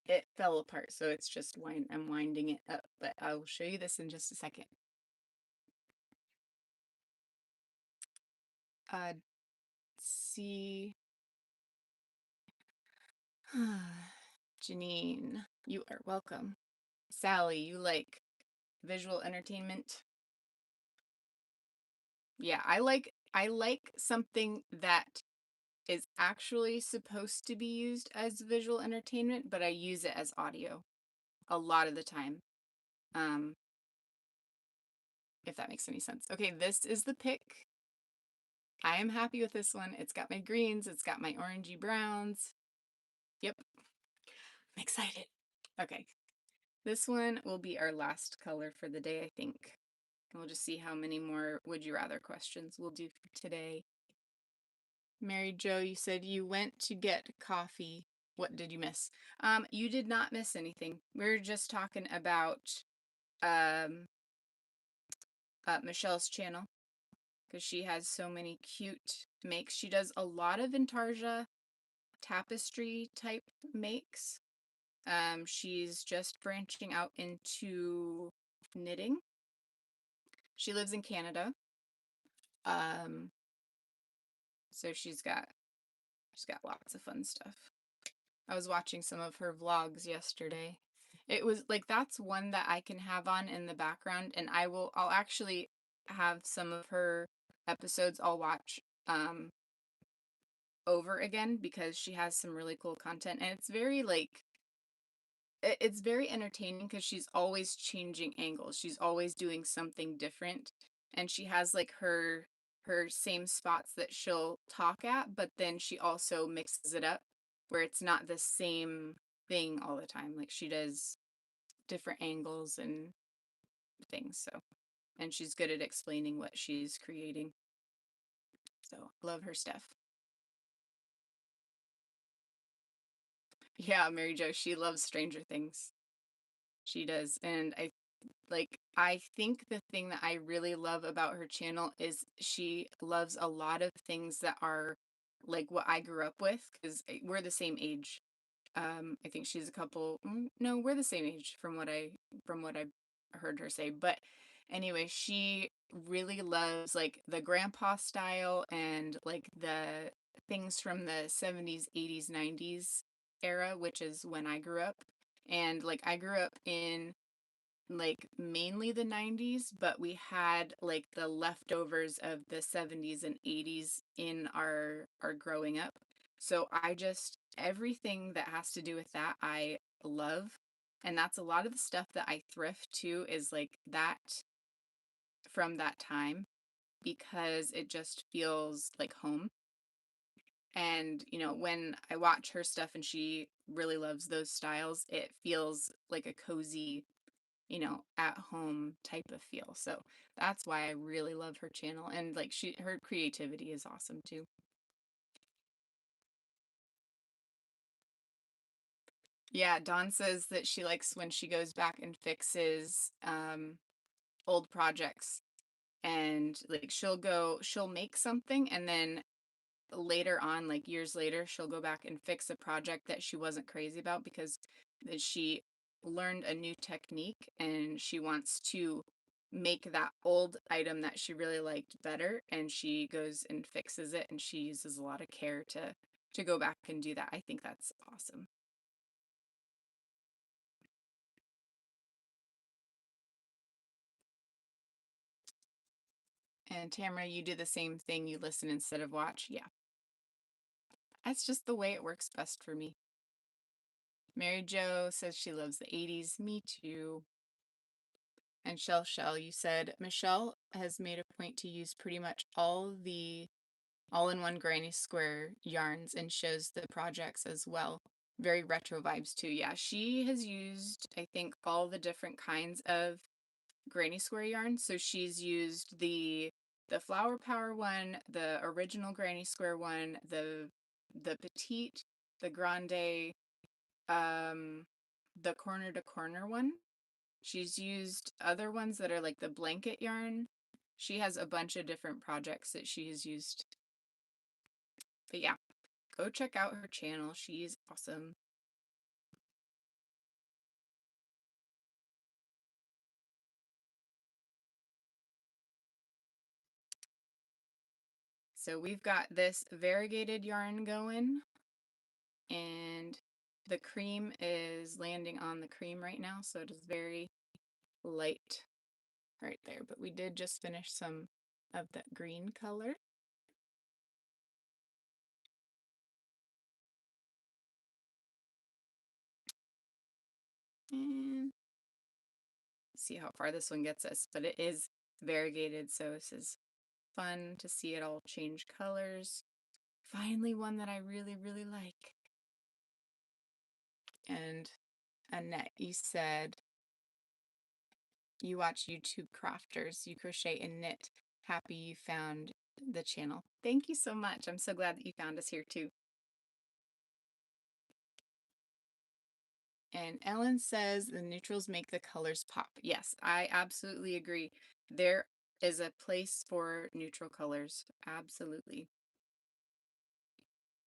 It fell apart, so it's just I'm winding it up, but I'll show you this in just a second. See. Janine, you are welcome. Sally, you like visual entertainment? Yeah, I like something that is actually supposed to be used as visual entertainment, but I use it as audio a lot of the time. Um, if that makes any sense. Okay, this is the pick. I am happy with this one. It's got my greens, it's got my orangey browns. Yep, I'm excited. Okay, this one will be our last color for the day, I think. We'll just see how many more would you rather questions we'll do for today. Mary Jo, you said you went to get coffee. What did you miss? You did not miss anything. We are just talking about um, Michelle's channel because she has so many cute makes. She does a lot of intarsia tapestry type makes. She's just branching out into knitting. She lives in Canada. Um, so she's got lots of fun stuff. I was watching some of her vlogs yesterday. It was like that's one that I can have on in the background, and I'll actually have some of her episodes I'll watch over again because she has some really cool content, and it's very like it's very entertaining because she's always changing angles. She's always doing something different, and she has like her same spots that she'll talk at, but then she also mixes it up where it's not the same thing all the time. Like she does different angles and things. So, and she's good at explaining what she's creating. So, love her stuff. Yeah, Mary Jo, she loves Stranger Things. She does. And I think the thing that I really love about her channel is she loves a lot of things that are like what I grew up with because we're the same age. I think she's a couple. No, we're the same age from what I heard her say. But anyway, she really loves like the grandpa style and like the things from the 70s, 80s, 90s era, which is when I grew up. And like I grew up in like mainly the 90s, but we had like the leftovers of the 70s and 80s in our growing up. So I just everything that has to do with that I love. And that's a lot of the stuff that I thrift too is like that from that time because it just feels like home. And, when I watch her stuff and she really loves those styles, it feels like a cozy at home type of feel. So that's why I really love her channel. And like her creativity is awesome too. Yeah, Dawn says that she likes when she goes back and fixes old projects and like she'll make something and then later on, like years later, she'll go back and fix a project that she wasn't crazy about because she learned a new technique and she wants to make that old item that she really liked better and she goes and fixes it and she uses a lot of care to go back and do that. I think that's awesome. And Tamara, you do the same thing, you listen instead of watch. Yeah. That's just the way it works best for me. Mary Jo says she loves the 80s. Me too. And Shell, you said Michelle has made a point to use pretty much all the all-in-one granny square yarns and shows the projects as well. Very retro vibes too. Yeah, she has used, I think, all the different kinds of granny square yarns. So she's used the flower power one, the original granny square one, the petite, the grande, um, the corner to corner one. She's used other ones that are like the blanket yarn. She has a bunch of different projects that she has used. But yeah, go check out her channel. She's awesome. So we've got this variegated yarn going, and the cream is landing on the cream right now, so it is very light right there. But we did just finish some of that green color. And see how far this one gets us, but it is variegated, so this is fun to see it all change colors. Finally, one that I really, really like. And Annette, you said you watch YouTube crafters, you crochet and knit. Happy you found the channel. Thank you so much. I'm so glad that you found us here too. And Ellen says the neutrals make the colors pop. Yes, I absolutely agree. There is a place for neutral colors. Absolutely.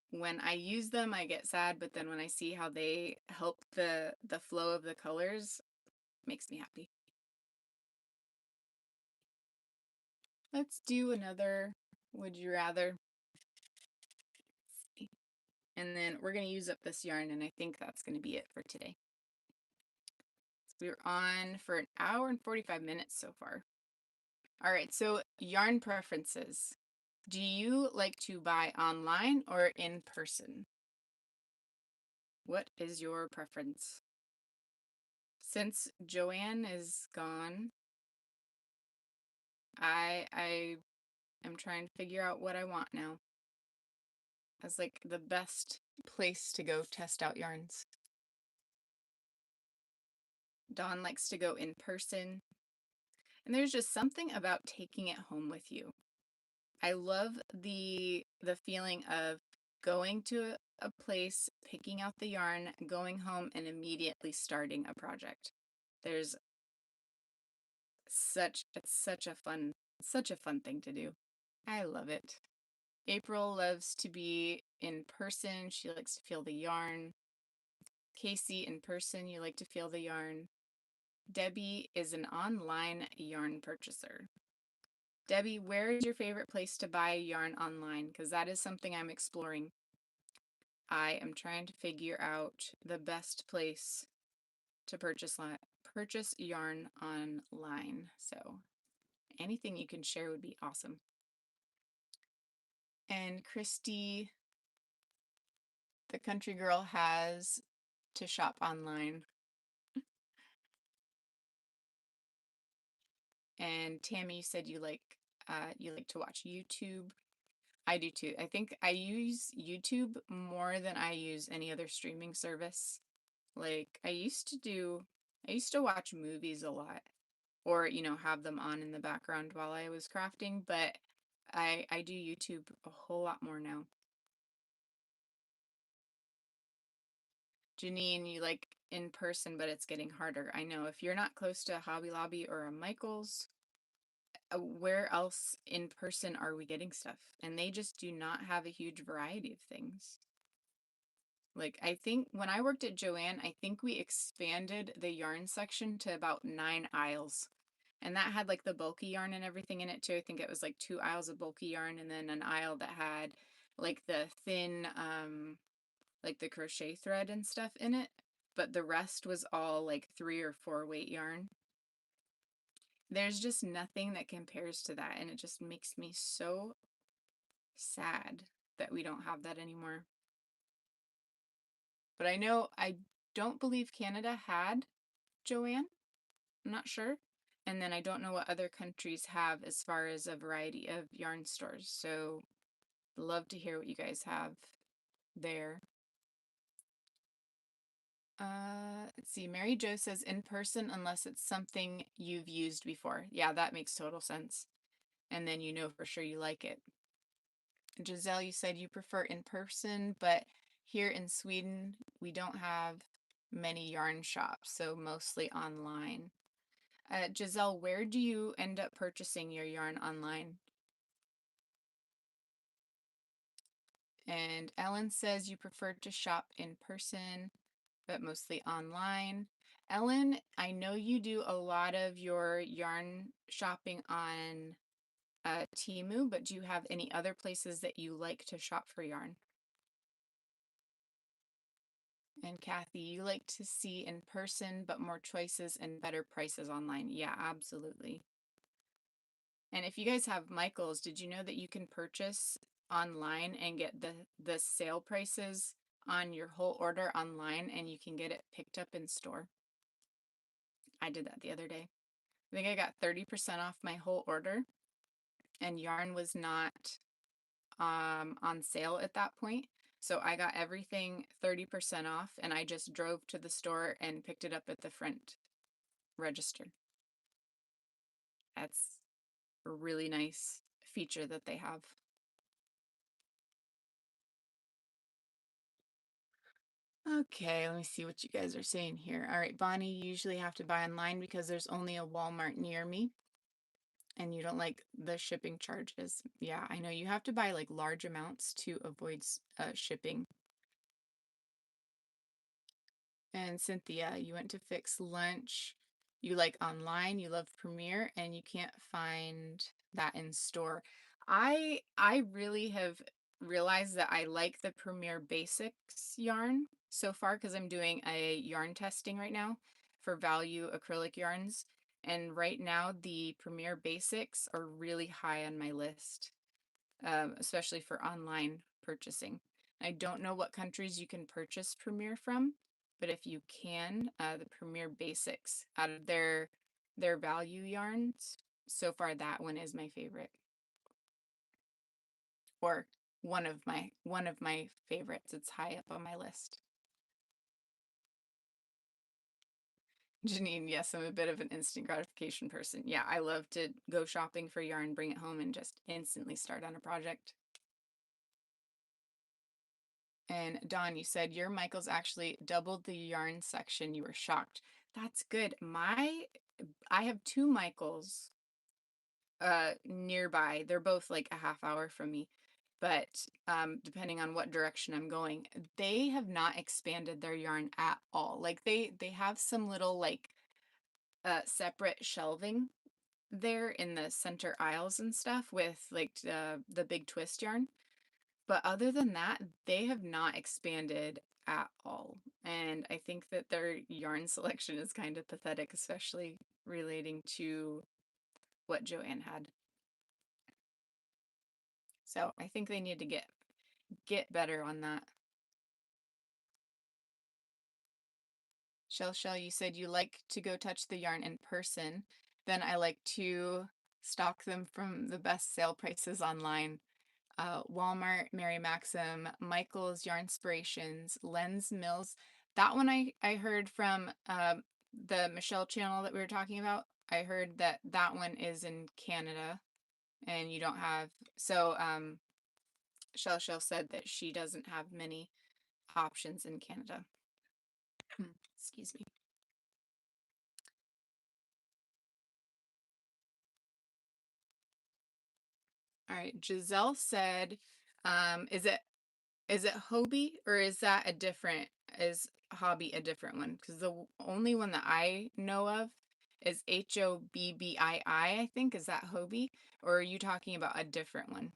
When I use them, I get sad, but then when I see how they help the flow of the colors, it makes me happy. Let's do another would you rather. And then we're going to use up this yarn, and I think that's going to be it for today. We're on for an hour and 45 minutes so far. All right, so yarn preferences. Do you like to buy online or in person? What is your preference? Since Joanne is gone, I am trying to figure out what I want now as like the best place to go test out yarns. Dawn likes to go in person, and there's just something about taking it home with you. I love the feeling of going to a place, picking out the yarn, going home, and immediately starting a project. There's it's such a fun thing to do. I love it. April loves to be in person. She likes to feel the yarn. Casey, in person, you like to feel the yarn. Debbie is an online yarn purchaser. Debbie, where is your favorite place to buy yarn online? Because that is something I'm exploring. I am trying to figure out the best place to purchase yarn online. So anything you can share would be awesome. And Christy, the country girl, has to shop online. And Tammy, you said you like to watch YouTube. I do too. I think I use YouTube more than I use any other streaming service. Like I used to watch movies a lot or, have them on in the background while I was crafting, but I do YouTube a whole lot more now. Janine, you like in person, but it's getting harder. I know if you're not close to a Hobby Lobby or a Michael's, where else in person are we getting stuff? And they just do not have a huge variety of things. Like, I think when I worked at Joann, I think we expanded the yarn section to about 9 aisles. And that had like the bulky yarn and everything in it too. I think it was like 2 aisles of bulky yarn and then an aisle that had like the thin, like the crochet thread and stuff in it. But the rest was all like 3 or 4 weight yarn. There's just nothing that compares to that. And it just makes me so sad that we don't have that anymore. But I don't believe Canada had Joann. I'm not sure. And then I don't know what other countries have as far as a variety of yarn stores. So love to hear what you guys have there. Let's see. Mary Jo says in person unless it's something you've used before. Yeah, that makes total sense. And then you know for sure you like it. Giselle, you said you prefer in person, but here in Sweden, we don't have many yarn shops, so mostly online. Giselle, where do you end up purchasing your yarn online? And Ellen says you prefer to shop in person, but mostly online. Ellen, I know you do a lot of your yarn shopping on Temu, but do you have any other places that you like to shop for yarn? And Kathy, you like to see in person, but more choices and better prices online. Yeah, absolutely. And if you guys have Michael's, did you know that you can purchase online and get the sale prices on your whole order online and you can get it picked up in store? I did that the other day. I think I got 30% off my whole order and yarn was not on sale at that point. So I got everything 30% off and I just drove to the store and picked it up at the front register. That's a really nice feature that they have. Okay, let me see what you guys are saying here. All right, Bonnie, you usually have to buy online because there's only a Walmart near me and you don't like the shipping charges. Yeah, I know you have to buy like large amounts to avoid shipping. And Cynthia, you went to fix lunch. You like online, you love Premiere, and you can't find that in store. I really have realized that I like the Premiere Basics yarn so far because I'm doing a yarn testing right now for value acrylic yarns. And right now, the Premier Basics are really high on my list, especially for online purchasing. I don't know what countries you can purchase Premier from, but if you can, the Premier Basics out of their value yarns, so far that one is my favorite, or one of my favorites. It's high up on my list. Janine, yes, I'm a bit of an instant gratification person. Yeah, I love to go shopping for yarn, bring it home, and just instantly start on a project. And Dawn, you said your Michaels actually doubled the yarn section. You were shocked. That's good. I have two Michaels nearby. They're both like a half hour from me. But depending on what direction I'm going, they have not expanded their yarn at all. Like they have some little like separate shelving there in the center aisles and stuff with like the big twist yarn. But other than that, they have not expanded at all. And I think that their yarn selection is kind of pathetic, especially relating to what Joanne had. So I think they need to get better on that. Shell, you said you like to go touch the yarn in person. Then I like to stock them from the best sale prices online. Walmart, Mary Maxim, Michael's Yarn Inspirations, Lens Mills. That one I heard from the Michelle channel that we were talking about. I heard that that one is in Canada and you don't have, so Shell said that she doesn't have many options in Canada. Excuse me. All right, Giselle said, is it Hobie or is that a different, is hobby a different one? Because the only one that I know of is Hobbii, I think. Is that Hobie? Or are you talking about a different one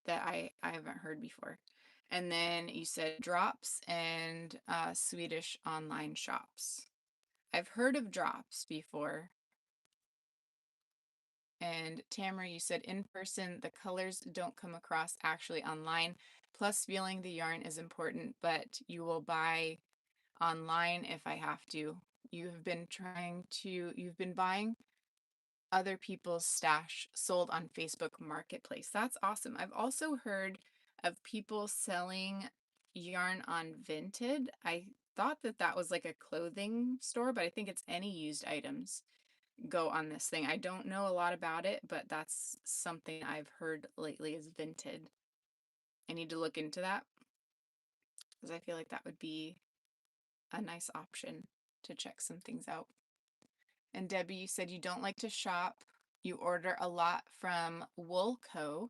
that I haven't heard before? And then you said drops and Swedish online shops. I've heard of drops before. And Tamara, you said in person, the colors don't come across actually online. Plus, feeling the yarn is important, but you will buy online if I have to. You've been buying other people's stash sold on Facebook Marketplace. That's awesome. I've also heard of people selling yarn on Vinted. I thought that that was like a clothing store, but I think it's any used items go on this thing. I don't know a lot about it, but that's something I've heard lately is Vinted. I need to look into that because I feel like that would be a nice option to check some things out. And Debbie, you said you don't like to shop. You order a lot from Woolco,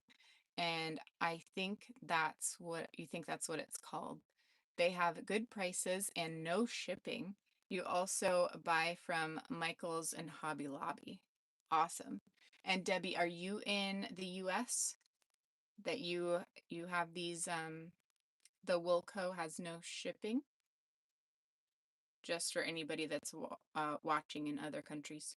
and I think that's what it's called. They have good prices and no shipping. You also buy from Michael's and Hobby Lobby. Awesome. And Debbie, are you in the US that you have these the Woolco has no shipping? Just for anybody that's watching in other countries.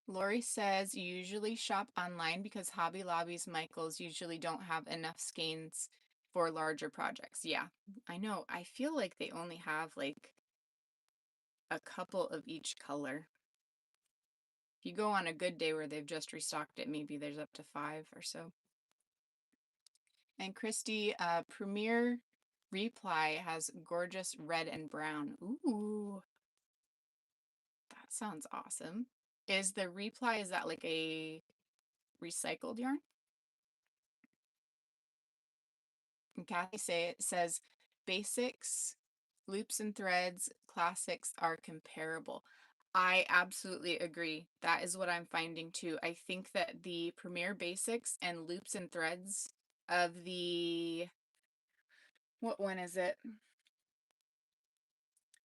Lori says you usually shop online because Hobby Lobby's Michaels usually don't have enough skeins for larger projects. Yeah, I know. I feel like they only have like a couple of each color. If you go on a good day where they've just restocked it, maybe there's up to 5 or so. And Christy, Premier Reply has gorgeous red and brown. Ooh, that sounds awesome. Is the Reply, is that like a recycled yarn? And Kathy says, basics, loops and threads, classics are comparable. I absolutely agree. That is what I'm finding too. I think that the Premier Basics and loops and threads of the, what one is it?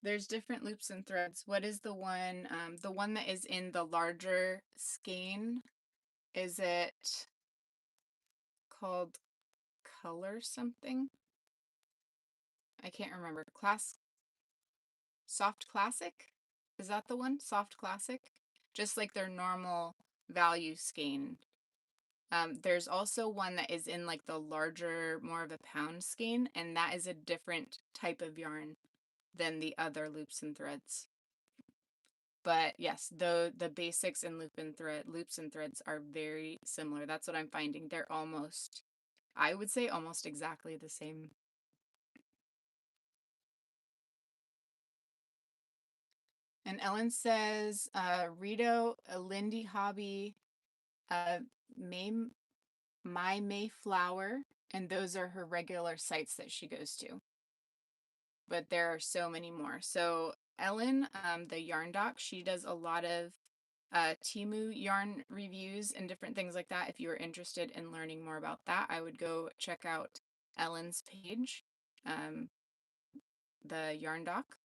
There's different loops and threads. What is the one that is in the larger skein? Is it called color something? I can't remember. Soft Classic? Is that the one? Soft Classic? Just like their normal value skein. There's also one that is in like the larger, more of a pound skein, and that is a different type of yarn than the other loops and threads. But yes, the basics in loops and threads are very similar. That's what I'm finding. They're almost, I would say almost exactly the same. And Ellen says, Rito, Lindy Hobby, uh, May, My Mayflower, and those are her regular sites that she goes to. But there are so many more. So Ellen, the yarn doc, she does a lot of Temu yarn reviews and different things like that. If you are interested in learning more about that, I would go check out Ellen's page, the yarn doc.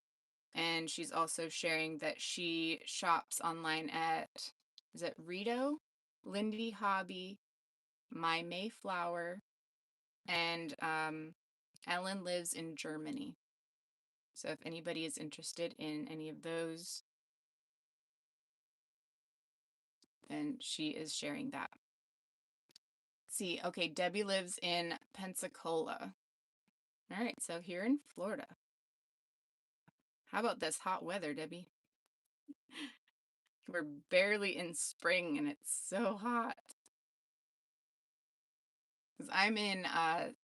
And she's also sharing that she shops online at, is it Rito, Lindy Hobby, My Mayflower, and Ellen lives in Germany. So if anybody is interested in any of those, then she is sharing that. Let's see, okay, Debbie lives in Pensacola. All right, so here in Florida. How about this hot weather, Debbie? We're barely in spring and it's so hot. Because I'm in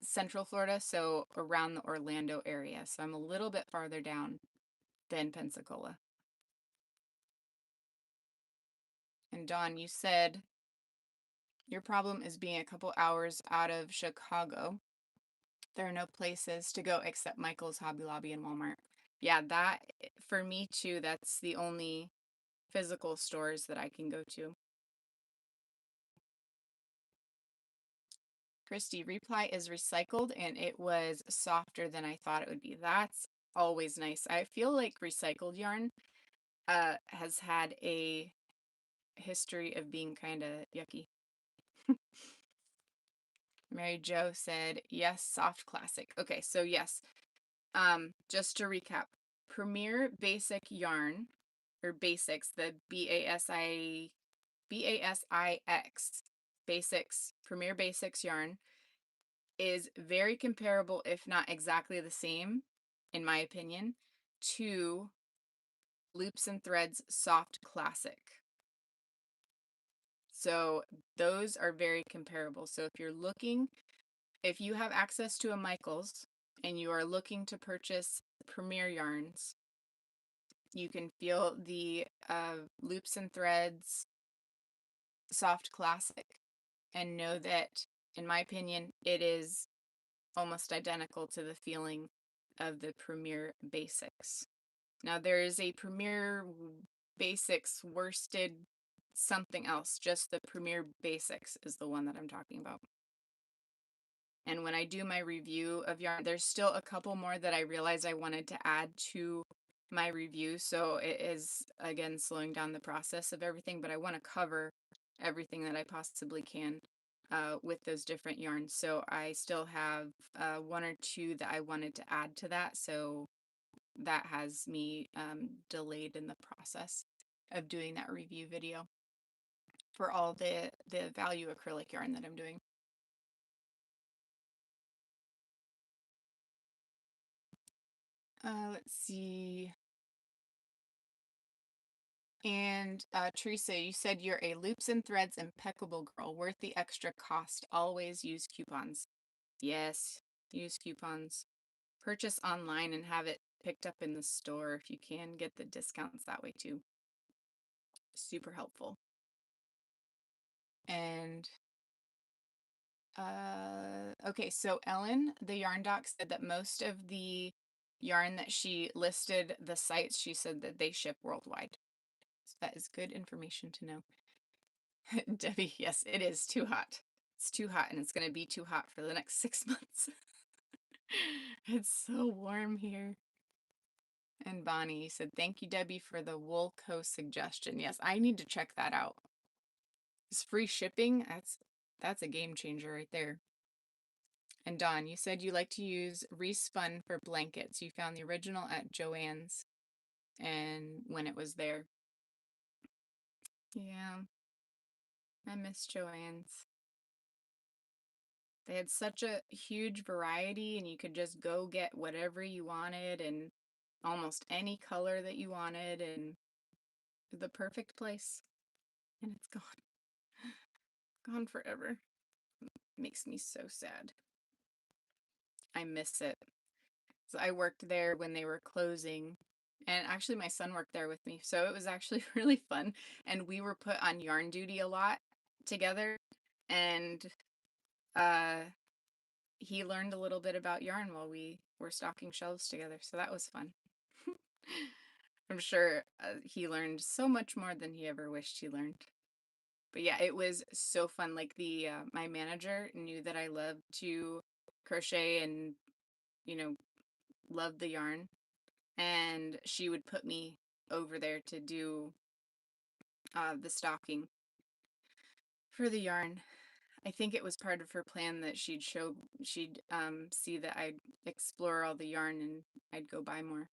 Central Florida, so around the Orlando area. So I'm a little bit farther down than Pensacola. And Dawn, you said your problem is being a couple hours out of Chicago. There are no places to go except Michael's, Hobby Lobby, and Walmart. Yeah, that, for me too, that's the only physical stores that I can go to. Christy, reply is recycled and it was softer than I thought it would be. That's always nice. I feel like recycled yarn has had a history of being kind of yucky. Mary Jo said, yes, soft classic. Okay, so yes, just to recap, Premier Basic Yarn, or Basics, the BASIX, Basics, Premier Basics Yarn, is very comparable, if not exactly the same, in my opinion, to Loops and Threads Soft Classic. So those are very comparable. So if you have access to a Michaels and you are looking to purchase Premier yarns, you can feel the Loops and Threads Soft Classic and know that, in my opinion, it is almost identical to the feeling of the Premier Basics. Now there is a Premier Basics worsted something else, just the Premier Basics is the one that I'm talking about. And when I do my review of yarn, there's still a couple more that I realized I wanted to add to my review, so it is, again, slowing down the process of everything, but I want to cover everything that I possibly can with those different yarns. So I still have one or two that I wanted to add to that, so that has me delayed in the process of doing that review video for all the value acrylic yarn that I'm doing. Let's see. And Teresa, you said you're a Loops and Threads impeccable girl, worth the extra cost. Always use coupons. Yes, use coupons. Purchase online and have it picked up in the store if you can. Get the discounts that way too. Super helpful. And okay, so Ellen, the yarn doc, said that most of the yarn that she listed, the sites, she said that they ship worldwide. So that is good information to know. Debbie, yes, it is too hot. It's too hot, and it's going to be too hot for the next 6 months. It's so warm here. And Bonnie said, thank you, Debbie, for the Woolco suggestion. Yes, I need to check that out. It's free shipping. That's a game changer right there. And Dawn, you said you like to use Respun for blankets. You found the original at Joann's. and when it was there. Yeah, I miss Joann's. They had such a huge variety, and you could just go get whatever you wanted and almost any color that you wanted, and the perfect place. And it's gone. Gone forever. Makes me so sad. I miss it. So I worked there when they were closing, and actually my son worked there with me, so it was actually really fun. And we were put on yarn duty a lot together, and uh, he learned a little bit about yarn while we were stocking shelves together, so that was fun. I'm sure he learned so much more than he ever wished he learned. But yeah, it was so fun. Like my manager knew that I loved to crochet and, you know, loved the yarn, and she would put me over there to do the stocking for the yarn. I think it was part of her plan that she'd see that I'd explore all the yarn and I'd go buy more.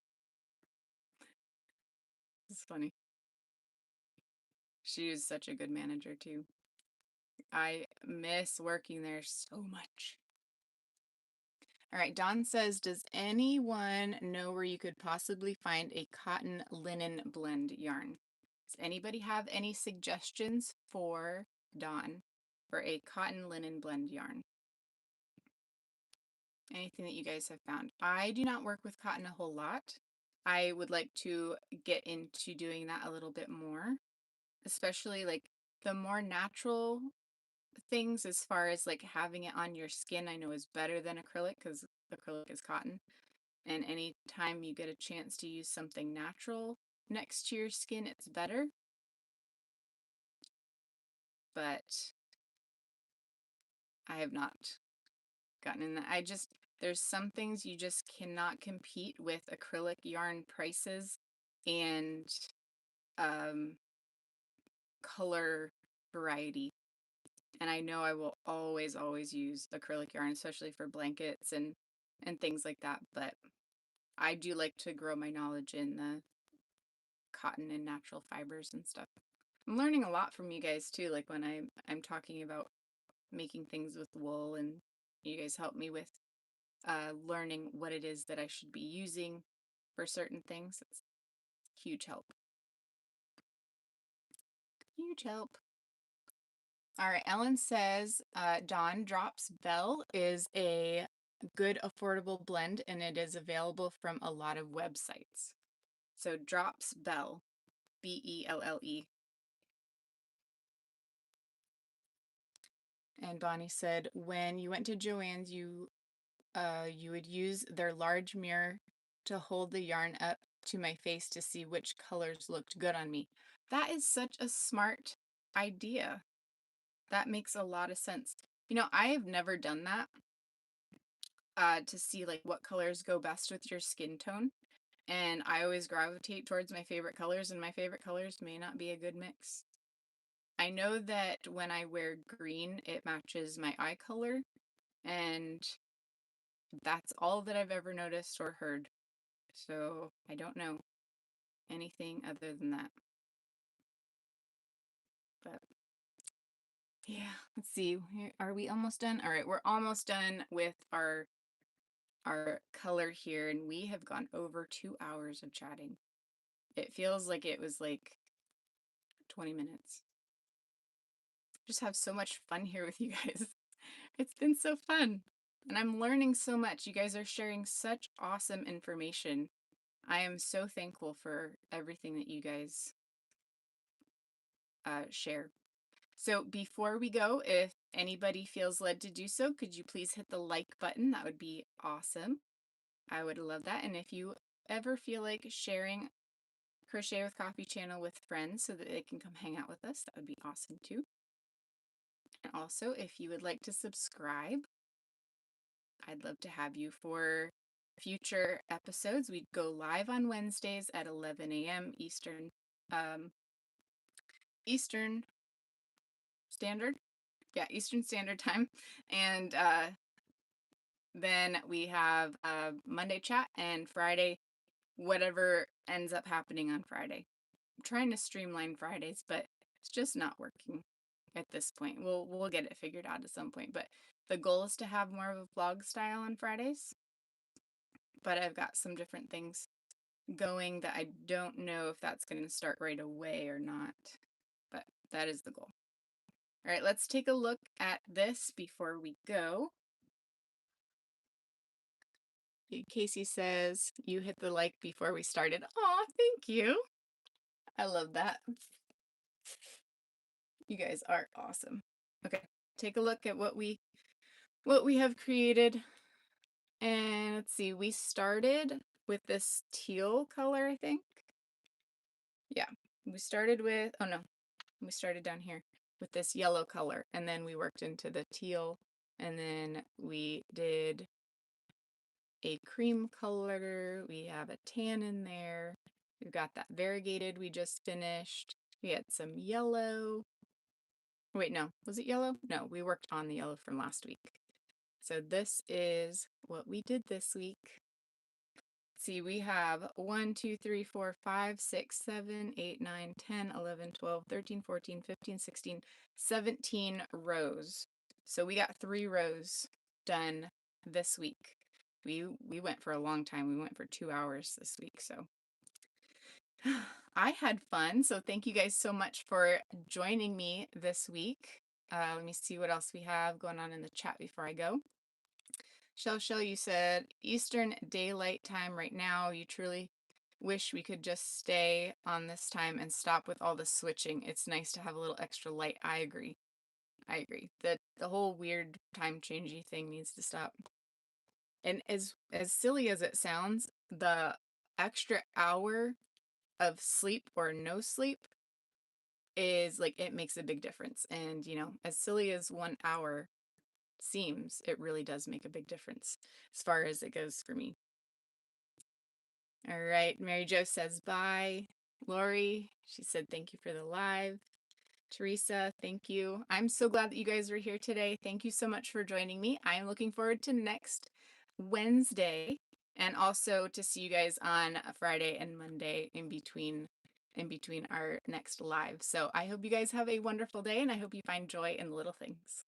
It's funny. She is such a good manager too. I miss working there so much. All right, Dawn says, does anyone know where you could possibly find a cotton linen blend yarn? Does anybody have any suggestions for Dawn for a cotton linen blend yarn? Anything that you guys have found? I do not work with cotton a whole lot. I would like to get into doing that a little bit more, especially like the more natural things as far as like having it on your skin, I know is better than acrylic because acrylic is cotton. And anytime you get a chance to use something natural next to your skin, it's better. But I have not gotten in that. There's some things you just cannot compete with acrylic yarn prices and um, color variety. And I know I will always, always use acrylic yarn, especially for blankets and things like that. But I do like to grow my knowledge in the cotton and natural fibers and stuff. I'm learning a lot from you guys too, like when I'm talking about making things with wool, and you guys help me with learning what it is that I should be using for certain things. It's huge help. Huge help. All right, Ellen says Dawn Drops Bell is a good affordable blend, and it is available from a lot of websites. So Drops Bell, Belle. And Bonnie said, when you went to Joann's, you would use their large mirror to hold the yarn up to my face to see which colors looked good on me. That is such a smart idea. That makes a lot of sense. You know, I have never done that to see like what colors go best with your skin tone. And I always gravitate towards my favorite colors, and my favorite colors may not be a good mix. I know that when I wear green, it matches my eye color, and that's all that I've ever noticed or heard. So I don't know anything other than that. But yeah, let's see. Are we almost done? All right, we're almost done with our color here, and we have gone over 2 hours of chatting. It feels like it was like 20 minutes. Just have so much fun here with you guys. It's been so fun. And I'm learning so much. You guys are sharing such awesome information. I am so thankful for everything that you guys share. So before we go, if anybody feels led to do so, could you please hit the like button? That would be awesome. I would love that. And if you ever feel like sharing Crochet with Coffee channel with friends so that they can come hang out with us, that would be awesome too. And also, if you would like to subscribe, I'd love to have you for future episodes. We go live on Wednesdays at 11 a.m. Eastern Standard. Yeah, Eastern Standard Time. And then we have Monday chat and Friday whatever ends up happening on Friday. I'm trying to streamline Fridays, but it's just not working at this point. We'll get it figured out at some point, but the goal is to have more of a vlog style on Fridays. But I've got some different things going that I don't know if that's going to start right away or not. But that is the goal. All right, let's take a look at this before we go. Casey says, you hit the like before we started. Aw, thank you. I love that. You guys are awesome. Okay, take a look at what we have created. And let's see, we started with this teal color, I think. Yeah, we started with, oh no, we started down here with this yellow color, and then we worked into the teal, and then we did a cream color, we have a tan in there, we've got that variegated we just finished, we had some yellow, wait, no, was it yellow? No, we worked on the yellow from last week. So this is what we did this week. See, we have 1, 2, 3, 4, 5, 6, 7, 8, 9, 10, 11, 12, 13, 14, 15, 16, 17 rows. So we got 3 rows done this week. We went for a long time. We went for 2 hours this week, so I had fun. So thank you guys so much for joining me this week. Let me see what else we have going on in the chat before I go. Shell, you said Eastern Daylight Time right now. You truly wish we could just stay on this time and stop with all the switching. It's nice to have a little extra light. I agree. I agree. The whole weird time changey thing needs to stop. And as silly as it sounds, the extra hour of sleep or no sleep is like, it makes a big difference. And, you know, as silly as 1 hour seems, it really does make a big difference as far as it goes for me. All right, Mary Jo says bye. Lori, she said thank you for the live. Teresa, thank you. I'm so glad that you guys are here today. Thank you so much for joining me. I am looking forward to next Wednesday and also to see you guys on Friday and Monday in between our next live. So I hope you guys have a wonderful day and I hope you find joy in the little things.